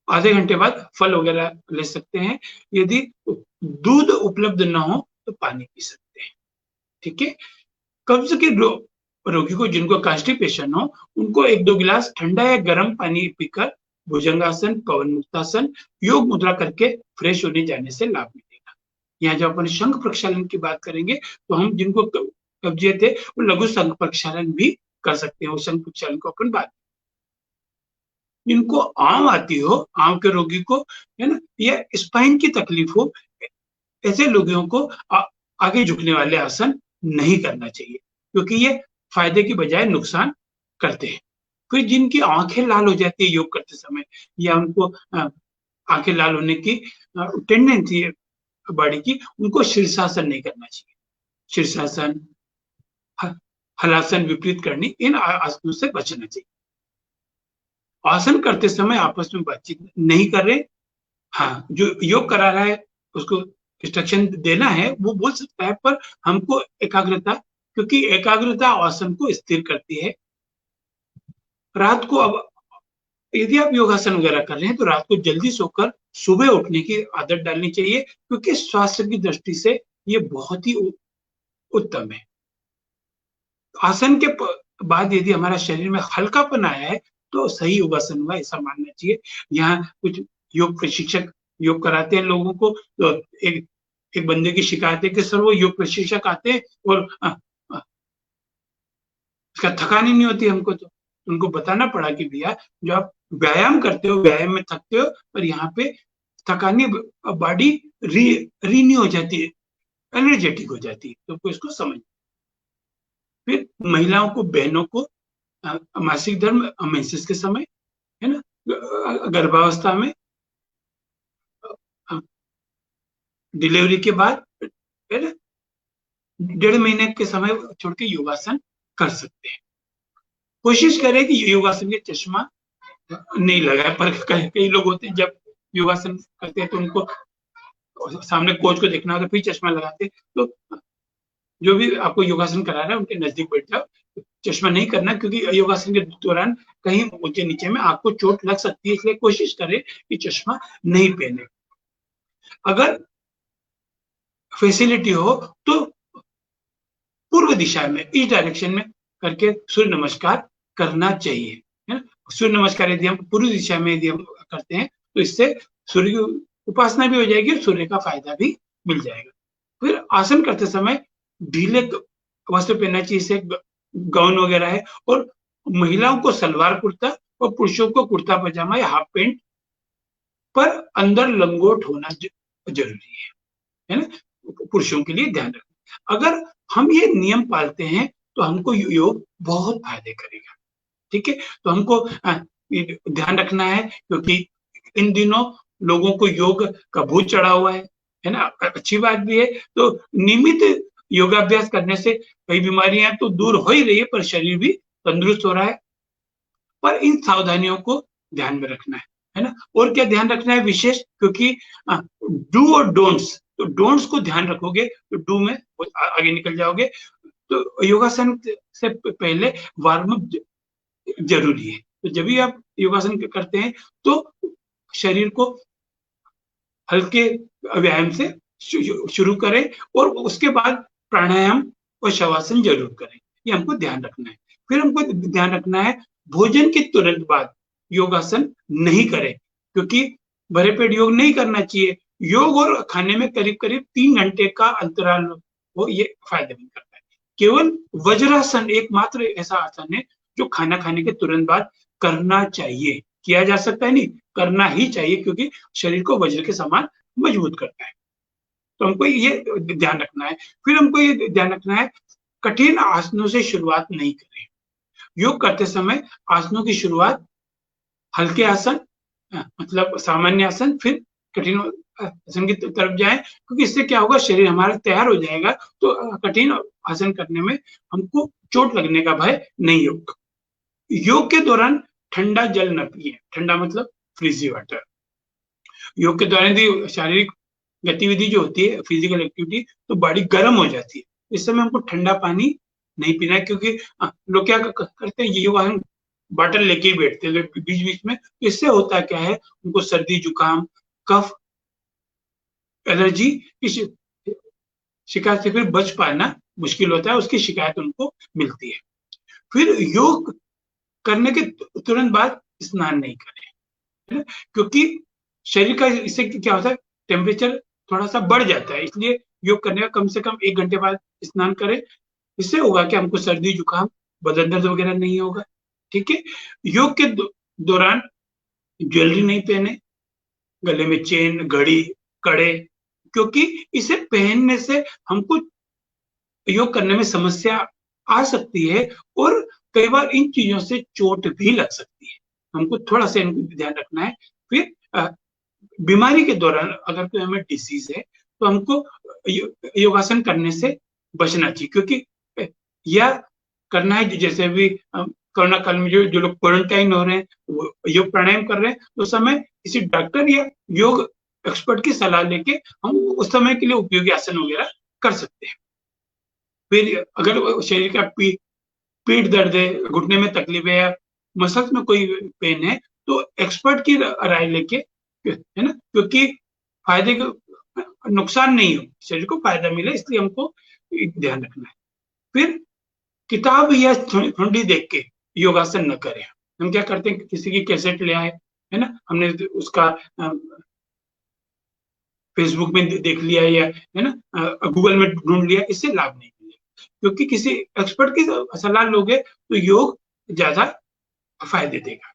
आधे घंटे बाद फल वगैरह ले सकते हैं। यदि दूध उपलब्ध ना हो तो पानी पी सकते हैं। ठीक है। कब्ज के रोगी को, जिनको कॉन्स्टिपेशन हो, उनको 1-2 गिलास ठंडा या गर्म पानी पीकर भुजंगासन, पवन मुक्तासन, योग मुद्रा करके फ्रेश होने जाने से लाभ मिलेगा। यहाँ जब अपन शंख प्रक्षालन की बात करेंगे तो हम जिनको कब्जियत है वो लघु शंख प्रक्षालन भी कर सकते हैं। वो शंख प्रक्षालन को अपन बात, जिनको आम आती हो, आम के रोगी को, है ना, या स्पाइन की तकलीफ हो, ऐसे लोगों को आगे झुकने वाले आसन नहीं करना चाहिए, क्योंकि ये फायदे की बजाय नुकसान करते हैं। फिर जिनकी आंखें लाल हो जाती है योग करते समय, या उनको आंखें लाल होने की टेंडेंसी है बॉडी की, उनको शीर्षासन नहीं करना चाहिए। शीर्षासन, हलासन, विपरीत करनी, इन आसनों से बचना चाहिए। आसन करते समय आपस में बातचीत नहीं कर रहे। हाँ, जो योग करा रहा है उसको इंस्ट्रक्शन देना है वो बोल सकता है, पर हमको एकाग्रता, क्योंकि एकाग्रता आसन को स्थिर करती है। रात को, अब यदि आप योगासन वगैरह कर रहे हैं तो रात को जल्दी सोकर सुबह उठने की आदत डालनी चाहिए, क्योंकि स्वास्थ्य की दृष्टि से ये बहुत ही उत्तम है। आसन के बाद यदि हमारा शरीर में हल्कापन आया है तो सही योगासन हुआ, ऐसा मानना चाहिए। यहाँ कुछ योग प्रशिक्षक योग कराते हैं लोगों को, तो एक बंदे की शिकायत है कि सर वो योग प्रशिक्षक आते हैं और उसका थकान ही नहीं होती हमको। तो उनको बताना पड़ा कि भैया, जो आप व्यायाम करते हो, व्यायाम में थकते हो, और यहाँ पे थकानी बॉडी रीन्यू हो जाती है, एनर्जेटिक हो जाती है, तो इसको समझ। फिर महिलाओं को, बहनों को मासिक धर्म, मेंसेस के समय, है ना, गर्भावस्था में, डिलीवरी के बाद, है ना, 1.5 महीने के समय छोड़ के योगासन कर सकते हैं। कोशिश करें कि योगासन के चश्मा नहीं लगाए, पर कई लोग होते हैं जब योगासन करते हैं तो उनको सामने कोच को देखना होता है, फिर चश्मा लगाते हैं। तो जो भी आपको योगासन करा रहा है उनके नजदीक बैठ जाओ, चश्मा नहीं करना, क्योंकि योगासन के दौरान कहीं ऊंचे नीचे में आपको चोट लग सकती है, इसलिए कोशिश करें कि चश्मा नहीं पहने। अगर फैसिलिटी हो तो पूर्व दिशा में, इस डायरेक्शन में करके सूर्य नमस्कार करना चाहिए, है ना। सूर्य नमस्कार यदि हम पूर्व दिशा में यदि हम करते हैं तो इससे सूर्य की उपासना भी हो जाएगी और सूर्य का फायदा भी मिल जाएगा। फिर आसन करते समय ढीले वस्त्र पहनना चाहिए, जैसे गाउन वगैरह है, और महिलाओं को सलवार कुर्ता और पुरुषों को कुर्ता पजामा या हाफ पैंट, पर अंदर लंगोट होना जरूरी है ना, पुरुषों के लिए ध्यान रखना। अगर हम ये नियम पालते हैं तो हमको योग बहुत फायदे करेगा। ठीक है, तो हमको ध्यान रखना है, क्योंकि इन दिनों लोगों को योग का भूत चढ़ा हुआ है ना। अच्छी बात भी है, तो नियमित योगाभ्यास करने से कई बीमारियां तो दूर हो ही रही है, पर शरीर भी तंदुरुस्त हो रहा है। पर इन सावधानियों को ध्यान में रखना है ना। और क्या ध्यान रखना है विशेष, क्योंकि डू और डोंट्स, तो डोंट्स को ध्यान रखोगे तो डू में आगे निकल जाओगे। तो योगासन से पहले वार्म अप जरूरी है। तो जब भी आप योगासन करते हैं तो शरीर को हल्के व्यायाम से शुरू करें, और उसके बाद प्राणायाम और शवासन जरूर करें, ये हमको ध्यान रखना है। फिर हमको ध्यान रखना है, भोजन के तुरंत बाद योगासन नहीं करें, क्योंकि भरे पेट योग नहीं करना चाहिए। योग और खाने में करीब करीब 3 घंटे का अंतराल हो, ये फायदेमंद करता है। केवल वज्रासन एकमात्र ऐसा आसन है जो खाना खाने के तुरंत बाद करना चाहिए। किया जा सकता है नहीं, करना ही चाहिए, क्योंकि शरीर को वज्र के समान मजबूत करता है। तो हमको ये ध्यान रखना है। फिर हमको ये ध्यान रखना है, कठिन आसनों से शुरुआत नहीं करें। योग करते समय आसनों की शुरुआत हल्के आसन, मतलब सामान्य आसन, फिर कठिन आसन की तरफ जाएं, क्योंकि इससे क्या होगा, शरीर हमारा तैयार हो जाएगा, तो कठिन आसन करने में हमको चोट लगने का भय नहीं होगा। योग के दौरान ठंडा जल न पिए, ठंडा मतलब फ्रीजी वाटर। योग के दौरान यदि शारीरिक गतिविधि जो होती है, फिजिकल एक्टिविटी, तो बॉडी गर्म हो जाती है। इस समय हमको ठंडा पानी नहीं पीना है, क्योंकि लोग क्या करते हैं, ये योग बॉटल लेके ही बैठते हैं बीच बीच में। इससे होता क्या है, उनको सर्दी जुकाम कफ एलर्जी की शिकायत से फिर बच पाना मुश्किल होता है, उसकी शिकायत उनको मिलती है। फिर योग करने के तुरंत बाद स्नान नहीं करें, है ना, क्योंकि शरीर का इससे क्या होता है, टेम्परेचर थोड़ा सा बढ़ जाता है। इसलिए योग करने का कम से कम 1 घंटे बाद स्नान करें। इससे होगा कि हमको सर्दी जुकाम बदन दर्द वगैरह नहीं होगा। ठीक है। योग के दौरान ज्वेलरी नहीं पहने, गले में चेन घड़ी कड़े, क्योंकि इसे पहनने से हमको योग करने में समस्या आ सकती है और कई बार इन चीजों से चोट भी लग सकती है। हमको थोड़ा सा इनको ध्यान रखना है। फिर बीमारी के दौरान अगर कोई हमें डिसीज है तो हमको योगासन करने से बचना चाहिए, क्योंकि यह करना है जैसे अभी कोरोना काल में जो लोग क्वारंटाइन हो रहे हैं, वो योग प्राणायाम कर रहे हैं, तो समय किसी डॉक्टर या योग एक्सपर्ट की सलाह लेके हम उस समय के लिए उपयोगी आसन वगैरह कर सकते हैं। फिर अगर शरीर का पीठ दर्द है, घुटने में तकलीफ है या मसल्स में कोई पेन है, तो एक्सपर्ट की राय लेके, है ना, क्योंकि फायदे का नुकसान नहीं हो, शरीर को फायदा मिले, इसलिए हमको ध्यान रखना है। फिर किताब या ठंडी देख के योगासन न करें। हम क्या करते हैं, किसी की कैसेट ले आए, है ना, हमने उसका फेसबुक में देख लिया या है ना गूगल में ढूंढ लिया, इससे लाभ नहीं मिलेगा। क्योंकि किसी एक्सपर्ट की सलाह लोगे तो योग ज्यादा फायदे देगा।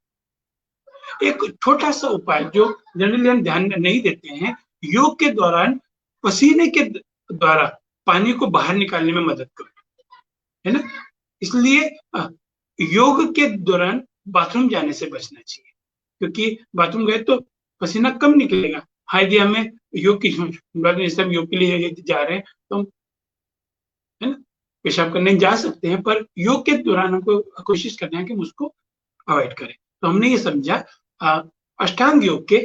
एक छोटा सा उपाय जो जनरली हम ध्यान नहीं देते हैं, योग के दौरान पसीने के द्वारा पानी को बाहर निकालने में मदद करें, है ना। इसलिए योग के दौरान बाथरूम जाने से बचना चाहिए, क्योंकि बाथरूम गए तो पसीना कम निकलेगा। हाँ, यदि हमें योग की सब योग के लिए जा रहे हैं तो हम, है ना, पेशाब करने जा सकते हैं, पर योग के दौरान हमको कोशिश करना है कि हम उसको अवॉइड करें। तो हमने ये समझा अष्टांग योग के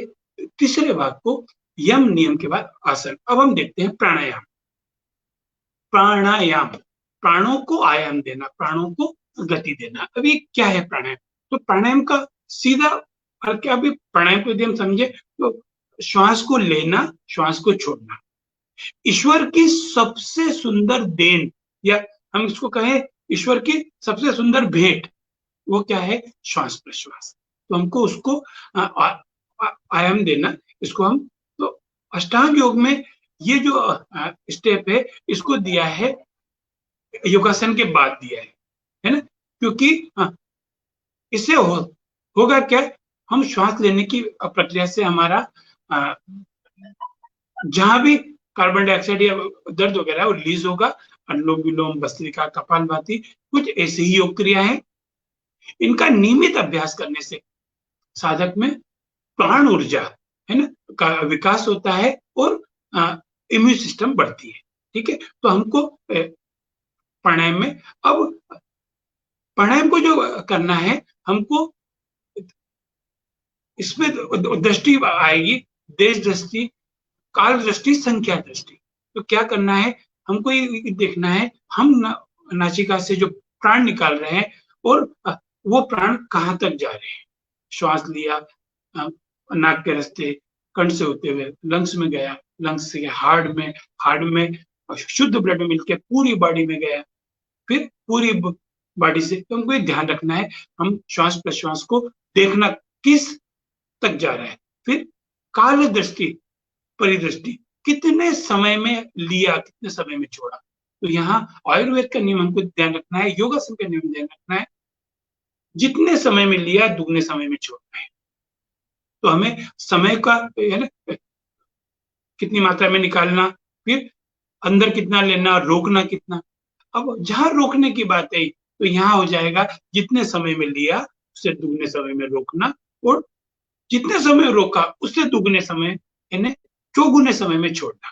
तीसरे भाग को, यम नियम के बाद आसन। अब हम देखते हैं प्राणायाम। प्राणायाम, प्राणों को आयाम देना, प्राणों को गति देना। अभी क्या है प्राणायाम? तो प्राणायाम का सीधा अर्थ क्या? अभी प्राणायाम को यदि हम समझे तो श्वास को लेना, श्वास को छोड़ना। ईश्वर की सबसे सुंदर देन, या हम इसको कहें ईश्वर की सबसे सुंदर भेंट, वो क्या है? श्वास प्रश्वास। तो हमको उसको आयाम देना, इसको हम, तो अष्टांग योग में ये जो स्टेप है, इसको दिया है योगासन के बाद दिया है ना, क्योंकि इससे होगा क्या, हम श्वास लेने की प्रक्रिया से हमारा जहां भी कार्बन डाइऑक्साइड या दर्द वगैरह है वो रिलीज होगा। अनुलोम विलोम, भस्त्रिका, कपालभाति, कुछ ऐसी ही योग क्रिया है। इनका नियमित अभ्यास करने से साधक में प्राण ऊर्जा, है ना, का विकास होता है और इम्यून सिस्टम बढ़ती है। ठीक है। तो हमको प्राणायाम में, अब प्राणायाम को जो करना है, हमको इसमें दृष्टि आएगी, देश दृष्टि, काल दृष्टि, संख्या दृष्टि। तो क्या करना है, हमको ये देखना है, हम नासिका से जो प्राण निकाल रहे हैं और वो प्राण कहाँ तक जा रहे हैं। श्वास लिया, नाक के रास्ते, कंठ से होते हुए लंग्स में गया, लंग्स से हार्ट में, हार्ट में शुद्ध ब्लड में मिलकर पूरी बॉडी में गया, फिर पूरी बॉडी से। तो हमको ये ध्यान रखना है, हम श्वास प्रश्वास को देखना किस तक जा रहा है। फिर काल दृष्टि, परिदृष्टि, कितने समय में लिया, कितने समय में छोड़ा। तो यहाँ आयुर्वेद का नियम हमको ध्यान रखना है, योगासन का नियम ध्यान रखना है, जितने समय में लिया दुगने समय में छोड़ना है। तो हमें समय का, है ना, कितनी मात्रा में निकालना, फिर अंदर कितना लेना, रोकना कितना। अब जहां रोकने की बात है तो यहाँ हो जाएगा, जितने समय में लिया उससे दुगने समय में रोकना, और जितने समय रोका उससे दुगने समय, यानी चौगुने समय में छोड़ना।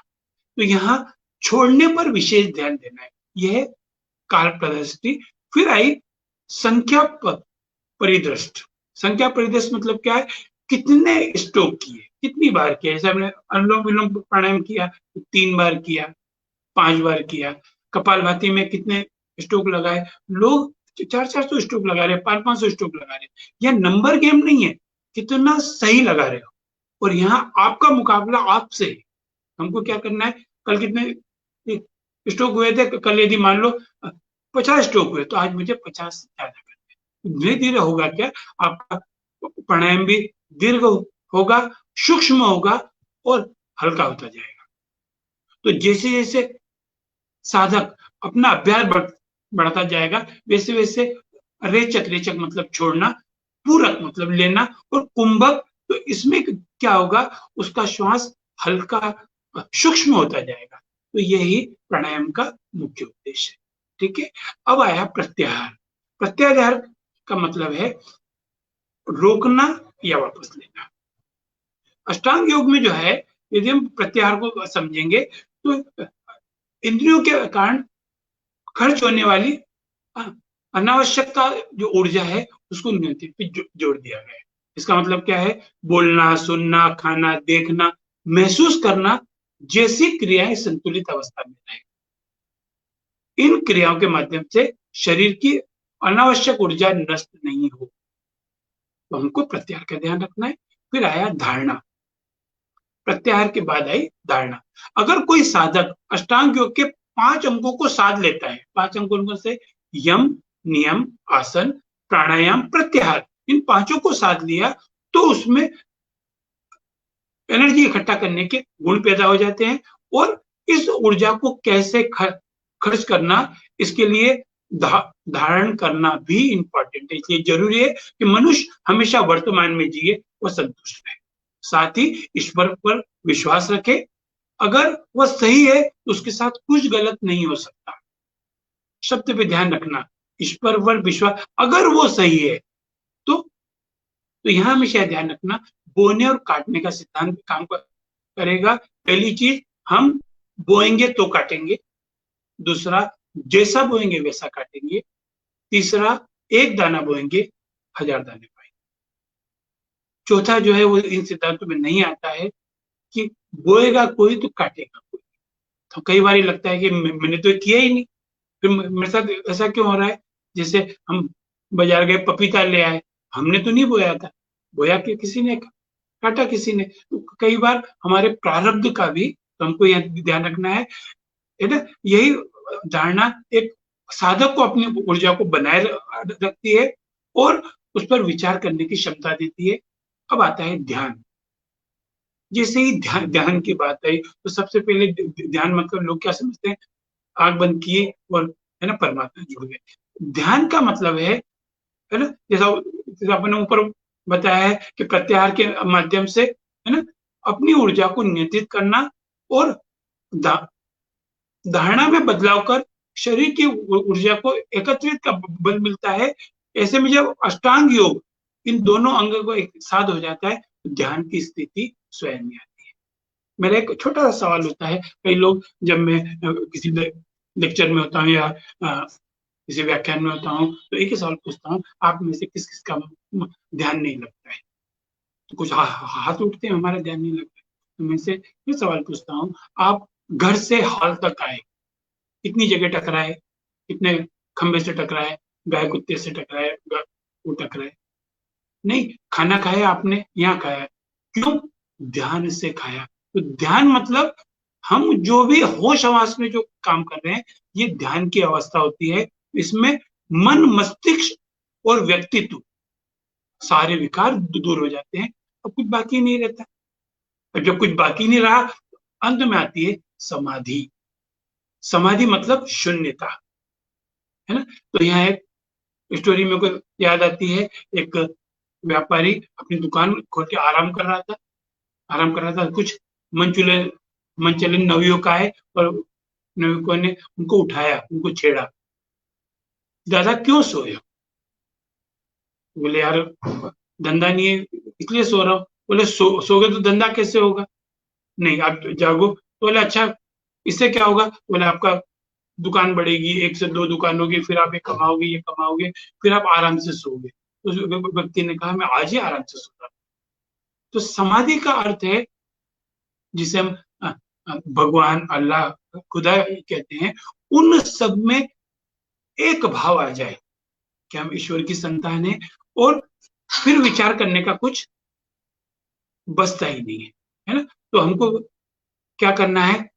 तो यहाँ छोड़ने पर विशेष ध्यान देना है, यह काल प्रदृष्टि। फिर आई संख्या परिदृष्ट। संख्या परिदृष्ट मतलब क्या है, कितने स्ट्रोक किए, कितनी बार किया। जैसे हमने अनुलोम विलोम प्राणायाम किया, 3 बार किया, 5 बार किया। कपालभाति में कितने स्ट्रोक लगाए, लोग 400-400 स्ट्रोक लगा रहे हैं, 500-500 स्ट्रोक लगा रहे हैं। यह नंबर गेम नहीं है, कितना सही लगा रहे हो। और यहाँ आपका मुकाबला आपसे है। हमको क्या करना है, कल कितने स्ट्रोक हुए थे, कल यदि मान लो 50 स्ट्रोक हुए तो आज मुझे 50 से ज्यादा करना है। धीरे धीरे होगा क्या, आपका प्राणायाम भी दीर्घ होगा, सूक्ष्म होगा और हल्का होता जाएगा। तो जैसे जैसे साधक अपना अभ्यास बढ़ाता जाएगा, वैसे वैसे रेचक, रेचक मतलब छोड़ना, पूरक मतलब लेना, और कुंभक, तो इसमें क्या होगा, उसका श्वास हल्का सूक्ष्म होता जाएगा। तो यही प्राणायाम का मुख्य उद्देश्य है। ठीक है, अब आया प्रत्याहार। प्रत्याहार का मतलब है रोकना या वापस लेना। अष्टांग योग में जो है, यदि हम प्रत्याहार को समझेंगे तो इंद्रियों के कारण खर्च होने वाली अनावश्यकता जो ऊर्जा है उसको नियंत्रित पे जोड़ दिया गया है। इसका मतलब क्या है, बोलना, सुनना, खाना, देखना, महसूस करना जैसी क्रियाएं संतुलित अवस्था में रहे। इन क्रियाओं के माध्यम से शरीर की अनावश्यक ऊर्जा नष्ट नहीं हो। तो हमको प्रत्याहार का ध्यान रखना है। फिर आया धारणा। प्रत्याहार के बाद आई धारणा। अगर कोई साधक अष्टांग योग के 5 अंगों को साध लेता है, 5 अंगों से यम, नियम, आसन, प्राणायाम, प्रत्याहार, इन पांचों को साध लिया, तो उसमें एनर्जी इकट्ठा करने के गुण पैदा हो जाते हैं। और इस ऊर्जा को कैसे खर्च करना, इसके लिए धारण करना भी इंपॉर्टेंट है। इसलिए जरूरी है कि मनुष्य हमेशा वर्तमान में जिए और संतुष्ट रहे, साथ ही ईश्वर पर विश्वास रखे। अगर वह सही है तो उसके साथ कुछ गलत नहीं हो सकता। शब्द पे ध्यान रखना, ईश्वर पर विश्वास, अगर वो सही है तो यहां हमेशा ध्यान रखना, बोने और काटने का सिद्धांत काम करेगा। पहली चीज, हम बोएंगे तो काटेंगे। दूसरा, जैसा बोएंगे वैसा काटेंगे। तीसरा, एक दाना बोएंगे 1000 दाने पाएंगे। चौथा जो है वो इन सिद्धांतों में नहीं आता है कि बोएगा कोई तो काटेगा कोई। तो कई बार लगता है कि मैंने तो किया ही नहीं, फिर मेरे साथ ऐसा क्यों हो रहा है। जैसे हम बाजार गए, पपीता ले आए, हमने तो नहीं बोया था, बोया कि किसी ने, काटा किसी ने। तो कई बार हमारे प्रारब्ध का भी तो हमको यह ध्यान रखना है ना। यही धारणा एक साधक को अपनी ऊर्जा को बनाए रखती है और उस पर विचार करने की क्षमता देती है। अब आता है ध्यान। जैसे ही ध्यान की बात आई तो सबसे पहले ध्यान मतलब लोग क्या समझते हैं, आंख बंद किए और है ना परमात्मा जुड़ गए। ध्यान का मतलब है ना, जैसा अपने ऊपर बताया है कि प्रत्याहार के माध्यम से है ना अपनी ऊर्जा को नियंत्रित करना और धारणा में बदलाव कर शरीर की ऊर्जा को एकत्रित का बल मिलता है। ऐसे में जब अष्टांग योग इन दोनों अंगों को एक साथ हो जाता है तो ध्यान की स्थिति स्वयं में आती है। मेरा एक छोटा सा सवाल होता है, कई लोग, जब मैं किसी लेक्चर में होता हूँ या किसी व्याख्यान में होता हूँ तो एक ही सवाल पूछता हूँ, आप में से किस किस का ध्यान नहीं लगता है। तो कुछ हाथ उठते हैं, हमारा ध्यान नहीं लगता है। तो मैं से ये सवाल पूछता हूँ, आप घर से हॉल तक आए, कितनी जगह टकराए, कितने खंबे से टकराए, गाय कुत्ते से टकराए, वो टकराए नहीं। खाना खाया आपने, यहाँ खाया, क्यों, ध्यान से खाया। तो ध्यान मतलब हम जो भी होश हवास में जो काम कर रहे हैं, ये ध्यान की अवस्था होती है। इसमें मन, मस्तिष्क और व्यक्तित्व सारे विकार दूर हो जाते हैं और कुछ बाकी नहीं रहता। और जब कुछ बाकी नहीं रहा, अंत में आती है समाधि। समाधि मतलब शून्यता, है ना। तो यहाँ एक स्टोरी मेरे को याद आती है। एक व्यापारी अपनी दुकान खोल के आराम कर रहा था। कुछ मनचले नवयुवक आए और नवयुवकों ने उनको उठाया, उनको छेड़ा, दादा क्यों सोए हो? बोले यार धंधा नहीं है इसलिए सो रहा हूँ। बोले सोगे तो धंधा कैसे होगा? नहीं आप जागो। तो बोले अच्छा इससे क्या होगा? बोले आपका दुकान बढ़ेगी, 1 से 2 दुकान होगी, फिर आप ये कमाओगे फिर आप आराम से सोओगे। उस व्यक्ति ने कहा मैं आज ही आराम से सो रहा हूं। तो समाधि का अर्थ है जिसे हम भगवान, अल्लाह, खुदा कहते हैं, उन सब में एक भाव आ जाए कि हम ईश्वर की संतान है, और फिर विचार करने का कुछ बचता ही नहीं है ना। तो हमको क्या करना है?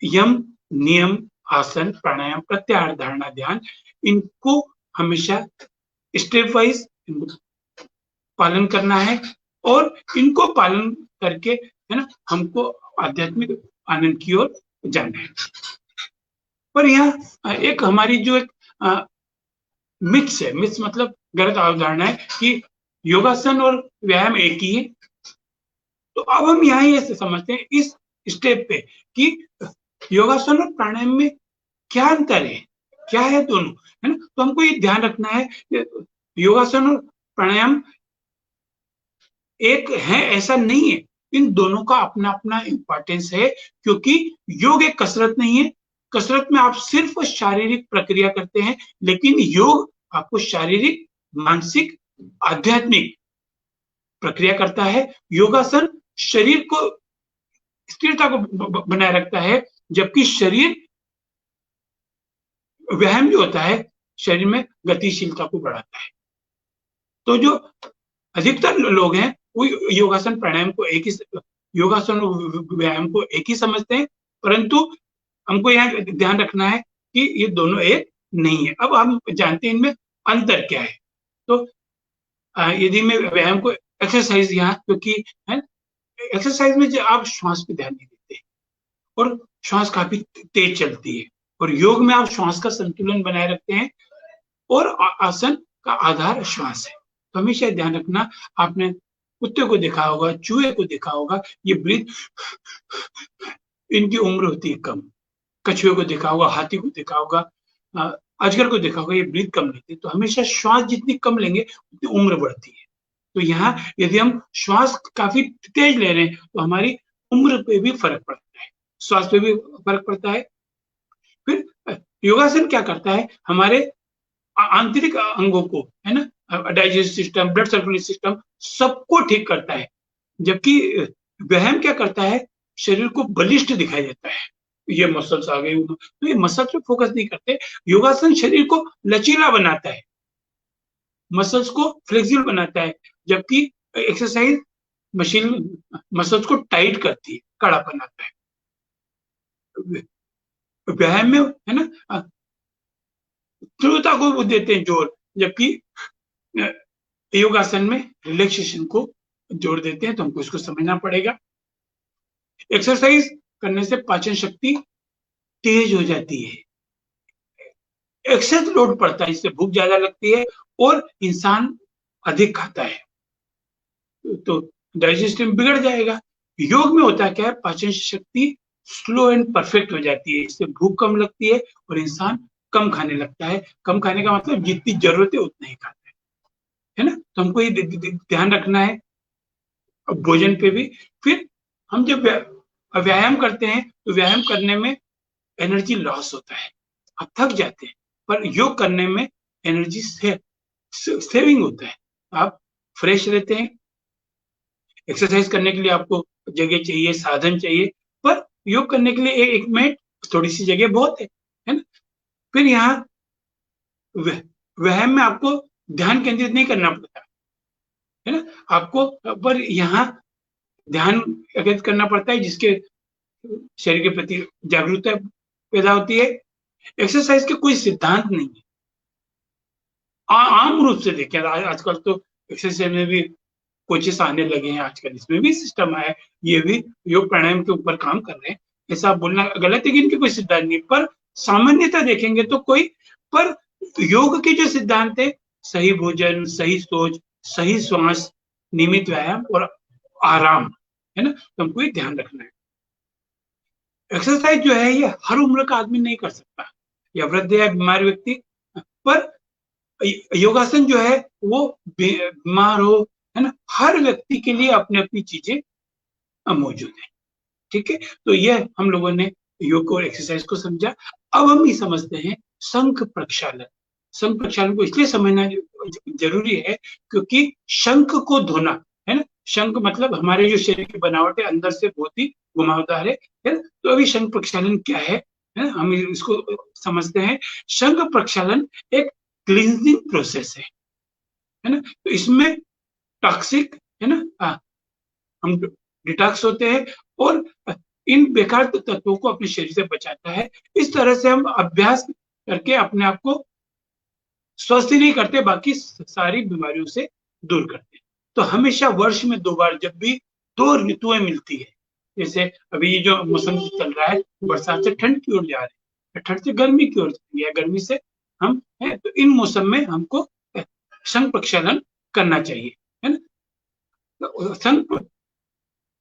यम, नियम, आसन, प्राणायाम, प्रत्याहार, धारणा, ध्यान, इनको हमेशा स्टेप वाइज पालन करना है, और इनको पालन करके, है ना, हमको आध्यात्मिक आनंद की ओर जाना है। पर यहाँ एक हमारी जो एक मिथ्स है, मिथ्स मतलब गलत अवधारणा है कि योगासन और व्यायाम एक ही है। तो अब हम यहाँ ये समझते हैं इस स्टेप पे कि योगासन और प्राणायाम में क्या अंतर है, क्या है दोनों, है ना। तो हमको ये ध्यान रखना है योगासन और प्राणायाम एक है ऐसा नहीं है, इन दोनों का अपना अपना इंपॉर्टेंस है, क्योंकि योग एक कसरत नहीं है। कसरत में आप सिर्फ शारीरिक प्रक्रिया करते हैं, लेकिन योग आपको शारीरिक, मानसिक, आध्यात्मिक प्रक्रिया करता है। योगासन शरीर को स्थिरता को बनाए रखता है, जबकि शरीर व्यायाम जो होता है शरीर में गतिशीलता को बढ़ाता है। तो जो अधिकतर लोग हैं वो योगासन प्राणायाम को एक ही, योगासन और व्यायाम को एक ही समझते हैं, परंतु हमको यहाँ ध्यान रखना है कि ये दोनों एक नहीं है। अब हम जानते हैं इनमें अंतर क्या है। तो यदि मैं व्यायाम को एक्सरसाइज यहाँ, क्योंकि है एक्सरसाइज में जो आप श्वास पे ध्यान नहीं देते और श्वास काफी तेज चलती है, और योग में आप श्वास का संतुलन बनाए रखते हैं, और आसन का आधार श्वास है। तो हमेशा ध्यान रखना, आपने कुत्ते को देखा होगा, चूहे को देखा होगा, ये ब्रीथ, इनकी उम्र होती है कम। कछुए को देखा होगा, हाथी को देखा होगा, अजगर को देखा होगा, ये ब्रीथ कम लेते हैं। तो हमेशा श्वास जितनी कम लेंगे उतनी उम्र बढ़ती है। तो यहाँ यदि हम श्वास काफी तेज ले रहे हैं तो हमारी उम्र पे भी फर्क पड़ता है, स्वास्थ्य पे भी फर्क पड़ता है। फिर योगासन क्या करता है? हमारे आंतरिक अंगों को, है ना, digest system, blood circulation system, सबको ठीक करता है। जबकि व्यायाम क्या करता है? शरीर को बलिष्ठ दिखाई देता है, ये मसल्स आ गए, तो ये मसल्स पे फोकस नहीं करते। योगासन शरीर को लचीला बनाता है, मसल्स को फ्लेक्सिबल बनाता है, जबकि एक्सरसाइज मशीन मसल्स को टाइट करती है, कड़ा बनाता है। व्यायाम में, है ना, तीव्रता को देते हैं जोर, जबकि योगासन में रिलैक्सेशन को जोड़ देते हैं। तो हमको इसको समझना पड़ेगा। एक्सरसाइज करने से पाचन शक्ति तेज हो जाती है, एक्सेस लोड पड़ता है, इससे भूख ज्यादा लगती है और इंसान अधिक खाता है, तो डाइजेशन बिगड़ जाएगा। योग में होता क्या है? पाचन शक्ति स्लो एंड परफेक्ट हो जाती है, इससे भूख कम लगती है और इंसान कम खाने लगता है। कम खाने का मतलब जितनी जरूरत है उतना ही खाता है ना। तो हमको ये ध्यान रखना है भोजन पे भी। फिर हम जब व्यायाम करते हैं तो व्यायाम करने में एनर्जी लॉस होता है, आप थक जाते हैं, पर योग करने में एनर्जी सेविंग होता है, आप फ्रेश रहते हैं। एक्सरसाइज करने के लिए आपको जगह चाहिए, साधन चाहिए, पर योग करने के लिए एक मिनट, थोड़ी सी जगह बहुत है ना। फिर यहाँ व्यायाम में आपको ध्यान केंद्रित नहीं करना पड़ता है ना, आपको पर यहाँ ध्यान केंद्रित करना पड़ता है, जिसके शरीर के प्रति जागरूकता पैदा होती है। एक्सरसाइज के कोई सिद्धांत नहीं है, आम रूप से देखें आजकल तो एक्सरसाइज में भी कोचेस आने लगे हैं, आजकल इसमें भी सिस्टम आया है, ये भी योग प्राणायाम के ऊपर काम कर रहे हैं। ऐसा बोलना गलत है कि इनके कोई सिद्धांत नहीं, पर सामान्यता देखेंगे तो कोई, पर योग के जो सिद्धांत है, सही भोजन, सही सोच, सही श्वास, नियमित व्यायाम और आराम, है ना। तो हमको ये ध्यान रखना है। एक्सरसाइज जो है ये हर उम्र का आदमी नहीं कर सकता, या वृद्ध या बीमार व्यक्ति, पर योगासन जो है वो बीमार हो, है ना, हर व्यक्ति के लिए अपनी अपनी चीजें मौजूद है। ठीक है, तो ये हम लोगों ने योग और एक्सरसाइज को समझा। अब हम ये समझते हैं शंख प्रक्षालन। शंख प्रक्षालन को इसलिए समझना जरूरी है क्योंकि शंख को धोना, है ना, शंख मतलब हमारे जो शरीर की बनावट है अंदर से बहुत ही घुमावदार है ना। तो अभी शंख प्रक्षालन क्या है ना, हम इसको समझते हैं। शंख प्रक्षालन एक क्लींजिंग प्रोसेस है ना। तो इसमें टॉक्सिक, है ना, हम डिटॉक्स होते हैं और इन बेकार तत्वों को अपने शरीर से बचाता है। इस तरह से हम अभ्यास करके अपने आप को स्वस्थ ही नहीं करते, बाकी सारी बीमारियों से दूर करते हैं। तो हमेशा वर्ष में 2 बार, जब भी 2 ऋतुएं मिलती है, जैसे अभी ये जो मौसम चल रहा है, बरसात से ठंड की ओर जा रहे हैं, ठंड से गर्मी की ओर या गर्मी से हम है, तो इन मौसम में हमको शंख प्रक्षालन करना चाहिए, है ना। तो शंख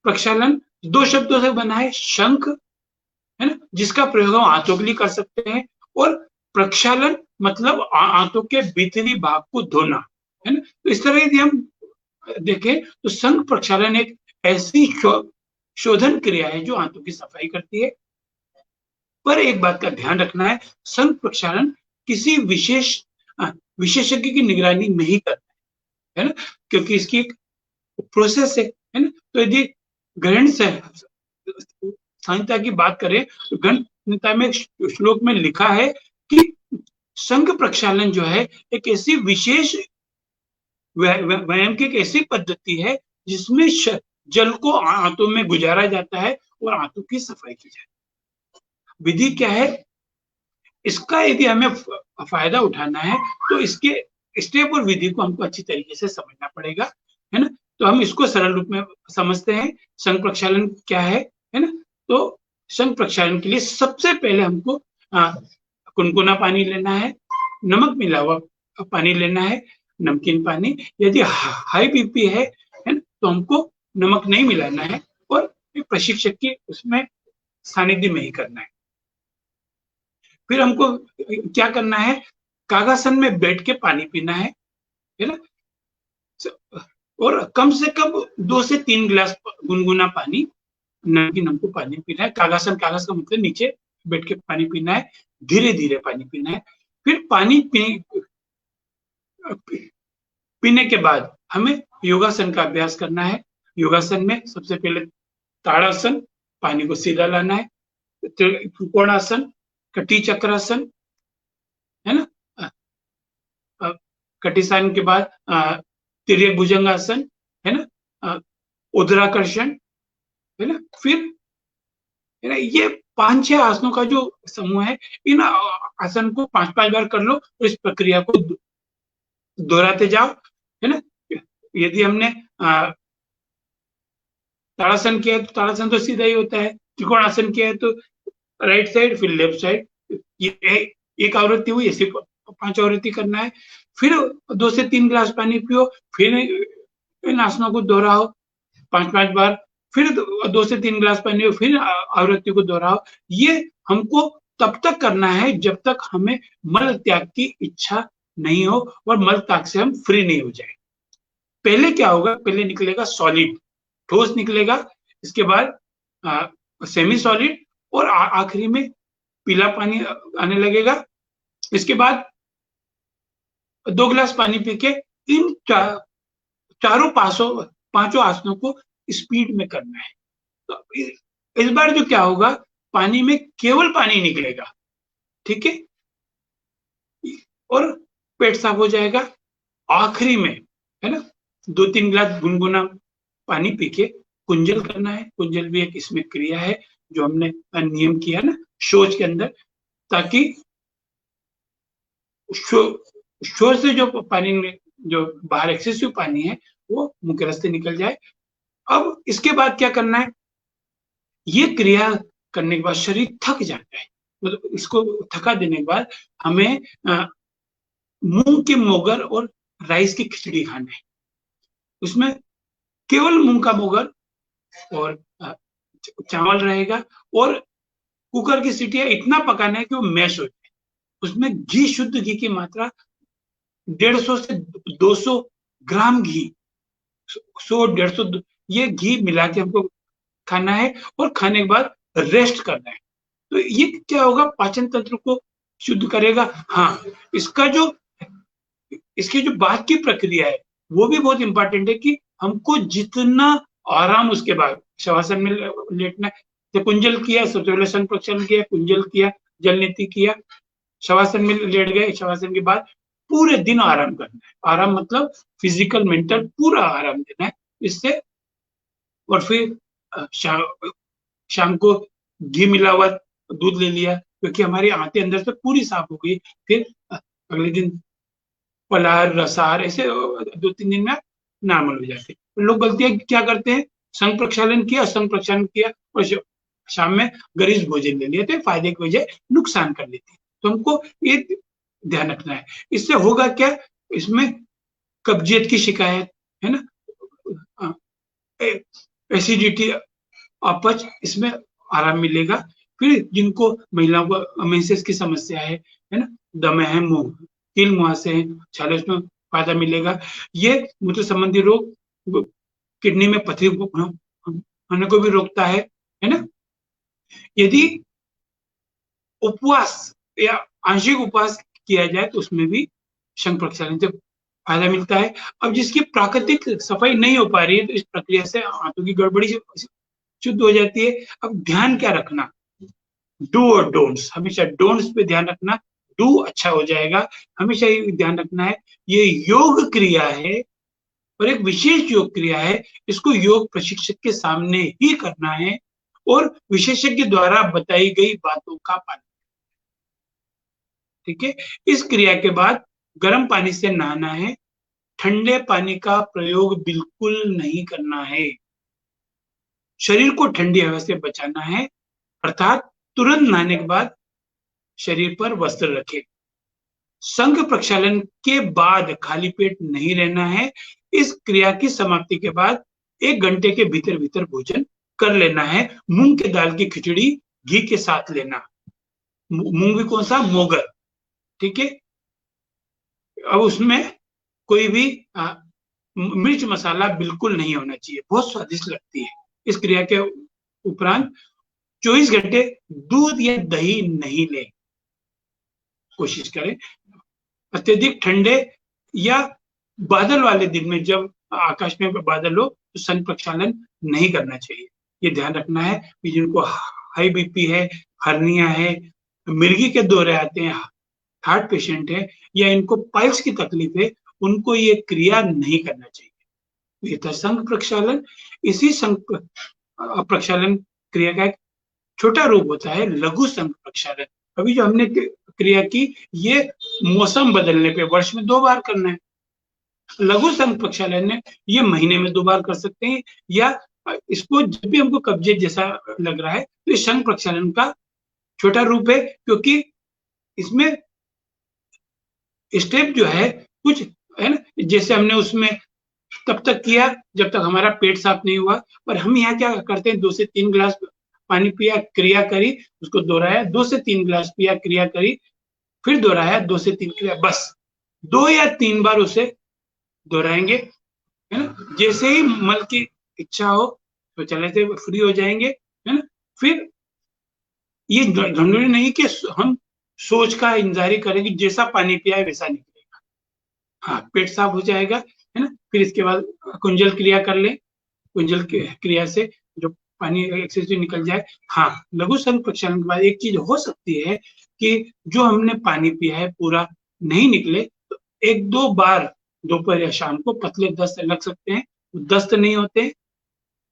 प्रक्षालन 2 शब्दों से बना है, शंख, है ना, जिसका प्रयोग हम आंतों के लिए कर सकते हैं, और प्रक्षालन मतलब आंतों के भीतरी भाग को धोना, है ना। तो इस तरह यदि हम देखें तो शंख प्रक्षालन एक ऐसी शोधन क्रिया है जो आंतों की सफाई करती है। पर एक बात का ध्यान रखना है, शंख प्रक्षालन किसी विशेषज्ञ की निगरानी में ही करना है ना, क्योंकि इसकी एक प्रोसेस है ना। तो यदि ग्रहण से संहिता की बात करें तो ग्रहण संहिता में श्लोक में लिखा है कि शंख प्रक्षालन जो है एक ऐसी विशेष व्यायाम की एक ऐसी पद्धति है जिसमें जल को आंतों में गुजारा जाता है और आंतों की सफाई की जाती है। विधि क्या है, इसका यदि हमें फायदा उठाना है तो इसके स्टेप और विधि को हमको अच्छी तरीके से समझना पड़ेगा, है ना। तो हम इसको सरल रूप में समझते हैं। शंख प्रक्षालन क्या है ना। तो शंख प्रक्षालन के लिए सबसे पहले हमको कुनकुना पानी लेना है, नमक मिला हुआ पानी लेना है, नमकीन पानी। यदि हाई बीपी है ना, तो हमको नमक नहीं मिलाना है और प्रशिक्षक की उसमें सानिध्य में ही करना है। फिर हमको क्या करना है, कागासन में बैठ के पानी पीना है ना, और कम से कम 2 से 3 गिलास गुनगुना पानी, नमकीन हमको पानी पीना है। कागासन, कागज का मतलब नीचे बैठ के पानी पीना है, धीरे धीरे पानी पीना है। फिर पानी पीने के बाद हमें योगासन का अभ्यास करना है। योगासन में सबसे पहले ताड़ासन, पानी को सीधा लाना है, त्रिकोणासन, कटी चक्रासन, है ना, कटिसान के बाद तिर्यक भुजंगासन, है ना, उदराकर्षण, है ना। फिर है ना, ये 5-6 आसनों का जो समूह है, इन आसन को 5-5 बार कर लो और इस प्रक्रिया को दोहराते जाओ, है ना। यदि हमने ताड़ासन किया है तो ताड़ासन तो सीधा ही होता है, त्रिकोणासन किया है तो राइट साइड फिर लेफ्ट साइड, ये एक आवृत्ति हुई, ऐसे 5 आवृत्ति करना है। फिर 2 से 3 गिलास पानी पियो, फिर इन आसनों को दोहराओ 5-5 बार, फिर 2 से 3 गिलास पानी हो, फिर आवृत्ति को दोहराओ। ये हमको तब तक करना है जब तक हमें मल त्याग की इच्छा नहीं हो और मल त्याग से हम फ्री नहीं हो जाए। पहले क्या होगा, पहले निकलेगा सॉलिड, ठोस निकलेगा, इसके बाद सेमी सॉलिड, और आखिरी में पीला पानी आने लगेगा। इसके बाद 2 गिलास पानी पी के इन चारों पांचों आसनों को स्पीड में करना है। तो इस बार जो क्या होगा, पानी में केवल पानी निकलेगा, ठीक है, और पेट साफ हो जाएगा। आखिरी में, है ना, 2-3 गिलास गुनगुना पानी पी के कुंजल करना है। कुंजल भी एक इसमें क्रिया है जो हमने नियम किया ना शौच के अंदर, ताकि शौच से जो पानी जो बाहर एक्सेसिव पानी है वो मुंह के रास्ते निकल जाए। अब इसके बाद क्या करना है, ये क्रिया करने के बाद शरीर थक जाता है, मतलब इसको थका देने के बाद हमें मूंग के मोगर और राइस की खिचड़ी खाना है। उसमें केवल मूंग का मोगर और चावल रहेगा, और कुकर की सीटियां इतना पकाना है कि वो मैश हो जाए। उसमें घी, शुद्ध घी की मात्रा 150 से 200 ग्राम घी, 100-150 ये घी मिला के हमको खाना है, और खाने के बाद रेस्ट करना है। तो ये क्या होगा, पाचन तंत्र को शुद्ध करेगा। हाँ, इसकी जो बात की प्रक्रिया है वो भी बहुत इंपॉर्टेंट है कि हमको जितना आराम उसके बाद शवासन में लेटना है। तो कुंजल किया, सबसे पहले सन प्रक्षालन किया, कुंजल किया, जल नीति किया, शवासन में लेट गए, शवासन के बाद पूरे दिन आराम करना है। आराम मतलब फिजिकल मेंटल पूरा आराम देना है इससे। और फिर शाम को घी मिला हुआ दूध ले लिया, क्योंकि हमारी आंतें अंदर से पूरी साफ हो गई। फिर अगले दिन पलार, रसार, ऐसे 2-3 दिन में नॉर्मल हो जाते हैं। लोग गलतियां क्या करते हैं, संघ प्रक्षालन किया और शाम में गरिष्ठ भोजन ले लिया, तो फायदे की वजह नुकसान कर लेते हैं। तो हमको ये ध्यान रखना है। इससे होगा क्या, इसमें कब्जियत की शिकायत है ना, एसिडिटी, अपच, इसमें आराम मिलेगा। फिर जिनको महिलाओं को मेंसेस की समस्या है ना, दमे है, मुंह कील मुहासे है, छाले, उसमें फायदा मिलेगा। ये मूत्र संबंधी रोग, किडनी में पथरी होने को भी रोकता है ना। यदि उपवास या आंशिक उपवास किया जाए तो उसमें भी शंख प्रक्षालन से फायदा मिलता है। अब जिसकी प्राकृतिक सफाई नहीं हो पा रही है तो इस प्रक्रिया से आंतों की गड़बड़ी शुद्ध हो जाती है। अब ध्यान क्या रखना, डू और डोंट्स, हमेशा डोंट्स पे ध्यान रखना, डू अच्छा हो जाएगा। हमेशा ये ध्यान रखना है, ये योग क्रिया है और एक विशेष योग क्रिया है, इसको योग प्रशिक्षक के सामने ही करना है और विशेषज्ञ द्वारा बताई गई बातों का पालन। ठीक है। इस क्रिया के बाद गर्म पानी से नहाना है, ठंडे पानी का प्रयोग बिल्कुल नहीं करना है। शरीर को ठंडी हवा से बचाना है, अर्थात तुरंत नहाने के बाद शरीर पर वस्त्र रखें। संघ प्रक्षालन के बाद खाली पेट नहीं रहना है। इस क्रिया की समाप्ति के बाद 1 घंटे के भीतर भीतर भोजन कर लेना है। मूंग के दाल की खिचड़ी घी के साथ लेना, मूंग भी कौन सा, मोगर। ठीक है। अब उसमें कोई भी मिर्च मसाला बिल्कुल नहीं होना चाहिए, बहुत स्वादिष्ट लगती है। इस क्रिया के उपरांत 24 घंटे दूध या दही नहीं लें, कोशिश करें। अत्यधिक ठंडे या बादल वाले दिन में, जब आकाश में बादल हो, तो संघ प्रक्षालन नहीं करना चाहिए। ये ध्यान रखना है कि जिनको हाई बीपी है, हर्निया है, मिर्गी के दौरे आते हैं, हार्ट पेशेंट है या इनको पाइल्स की तकलीफ है, उनको ये क्रिया नहीं करना चाहिए। ये था संघ प्रक्षालन। इसी संघ प्रक्षालन क्रिया का एक छोटा रूप होता है लघु संघ प्रक्षालन। अभी जो हमने क्रिया की, ये मौसम बदलने पे वर्ष में 2 बार करना है। लघु संघ प्रक्षालन ने ये महीने में 2 बार कर सकते हैं, या इसको जब भी हमको कब्जियत जैसा लग रहा है तो इस संघ प्रक्षालन का छोटा रूप है, क्योंकि इसमें स्टेप जो है कुछ है ना, जैसे हमने उसमें तब तक किया जब तक हमारा पेट साफ नहीं हुआ, पर हम यहाँ क्या करते हैं, 2 से 3 गिलास पानी पिया, क्रिया करी, उसको दोहराया, 2 से 3 गिलास पिया, क्रिया करी, फिर दोहराया, 2 से 3 क्रिया, बस 2 या 3 बार उसे दोहराएंगे, है ना। जैसे ही मल की इच्छा हो तो चले से फ्री हो जाएंगे, है ना। फिर ये जरूरी नहीं कि हम सोच का इंतजारी करें कि जैसा पानी पिया है वैसा निकलेगा। हाँ, पेट साफ हो जाएगा, है ना। फिर इसके बाद कुंजल क्रिया कर ले, कुंजल क्रिया से जो पानी एक्सेसिव निकल जाए। हाँ, लघु संघ प्रक्षालन के बाद एक चीज हो सकती है कि जो हमने पानी पिया है पूरा नहीं निकले, तो 1-2 बार दोपहर या शाम को पतले दस्त लग सकते हैं। दस्त नहीं होते,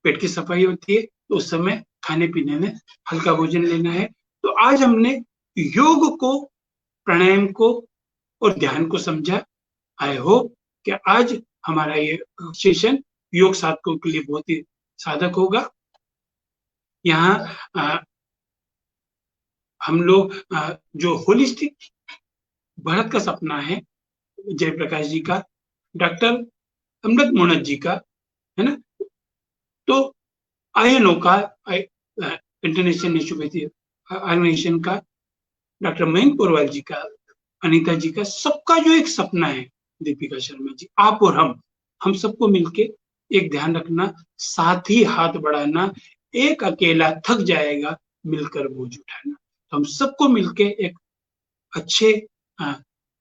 पेट की सफाई होती है, तो उस समय खाने पीने में हल्का भोजन लेना है। तो आज हमने योग को, प्राणायाम को और ध्यान को समझा। आई होप कि आज हमारा ये सेशन योग साधकों के लिए बहुत ही साधक होगा। यहाँ हम लोग जो होलिस्टिक भारत का सपना है, जयप्रकाश जी का, डॉक्टर अमृत मोहन जी का, है ना, तो आयनो का, इंटरनेशनल नेचुरोपैथी ऑर्गेनाइजेशन का, डॉक्टर मयंक पोरवाल जी का, अनीता जी का, सबका जो एक सपना है, दीपिका शर्मा जी, आप और हम सबको मिलके एक ध्यान रखना, साथ ही हाथ बढ़ाना। एक अकेला थक जाएगा, मिलकर बोझ उठाना। तो हम सबको मिलके एक अच्छे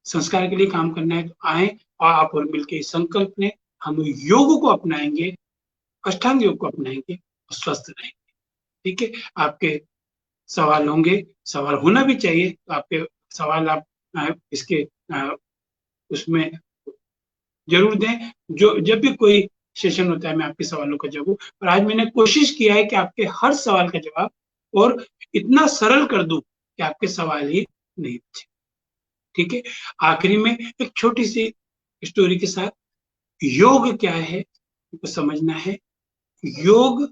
संस्कार के लिए काम करना है तो आए और आप और मिलकर इस संकल्प ने हम योग को अपनाएंगे, अष्टांग योग को अपनाएंगे और स्वस्थ रहेंगे। ठीक है, आपके सवाल होंगे, सवाल होना भी चाहिए, तो आपके सवाल आप इसके उसमें जरूर दें। जो जब भी कोई सेशन होता है मैं आपके सवालों का जवाब, और आज मैंने कोशिश किया है कि आपके हर सवाल का जवाब और इतना सरल कर दूं कि आपके सवाल ही नहीं बचे। ठीक है, आखिरी में एक छोटी सी स्टोरी के साथ, योग क्या है तो समझना है। योग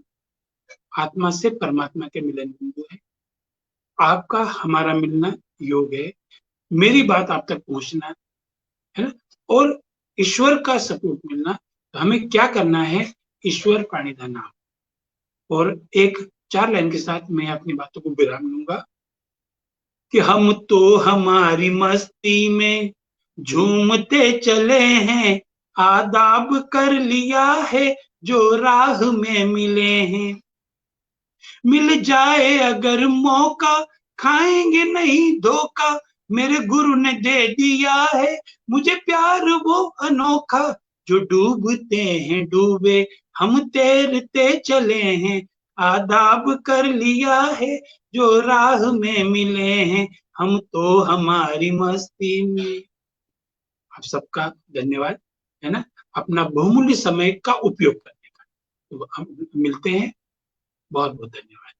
आत्मा से परमात्मा के मिलन बिंदु है। आपका हमारा मिलना योग है, मेरी बात आप तक पहुंचना है ना, और ईश्वर का सपोर्ट मिलना। तो हमें क्या करना है, ईश्वर प्राणिधा नाम। और एक 4 लाइन के साथ मैं अपनी बातों को विराम दूंगा कि हम तो हमारी मस्ती में झूमते चले हैं, आदाब कर लिया है जो राह में मिले हैं। मिल जाए अगर मौका खाएंगे नहीं धोखा, मेरे गुरु ने दे दिया है मुझे प्यार वो अनोखा। जो डूबते हैं डूबे, हम तैरते चले हैं, आदाब कर लिया है जो राह में मिले हैं, हम तो हमारी मस्ती में। आप सबका धन्यवाद, है ना, अपना बहुमूल्य समय का उपयोग करने का। तो हम मिलते हैं, बहुत बहुत धन्यवाद।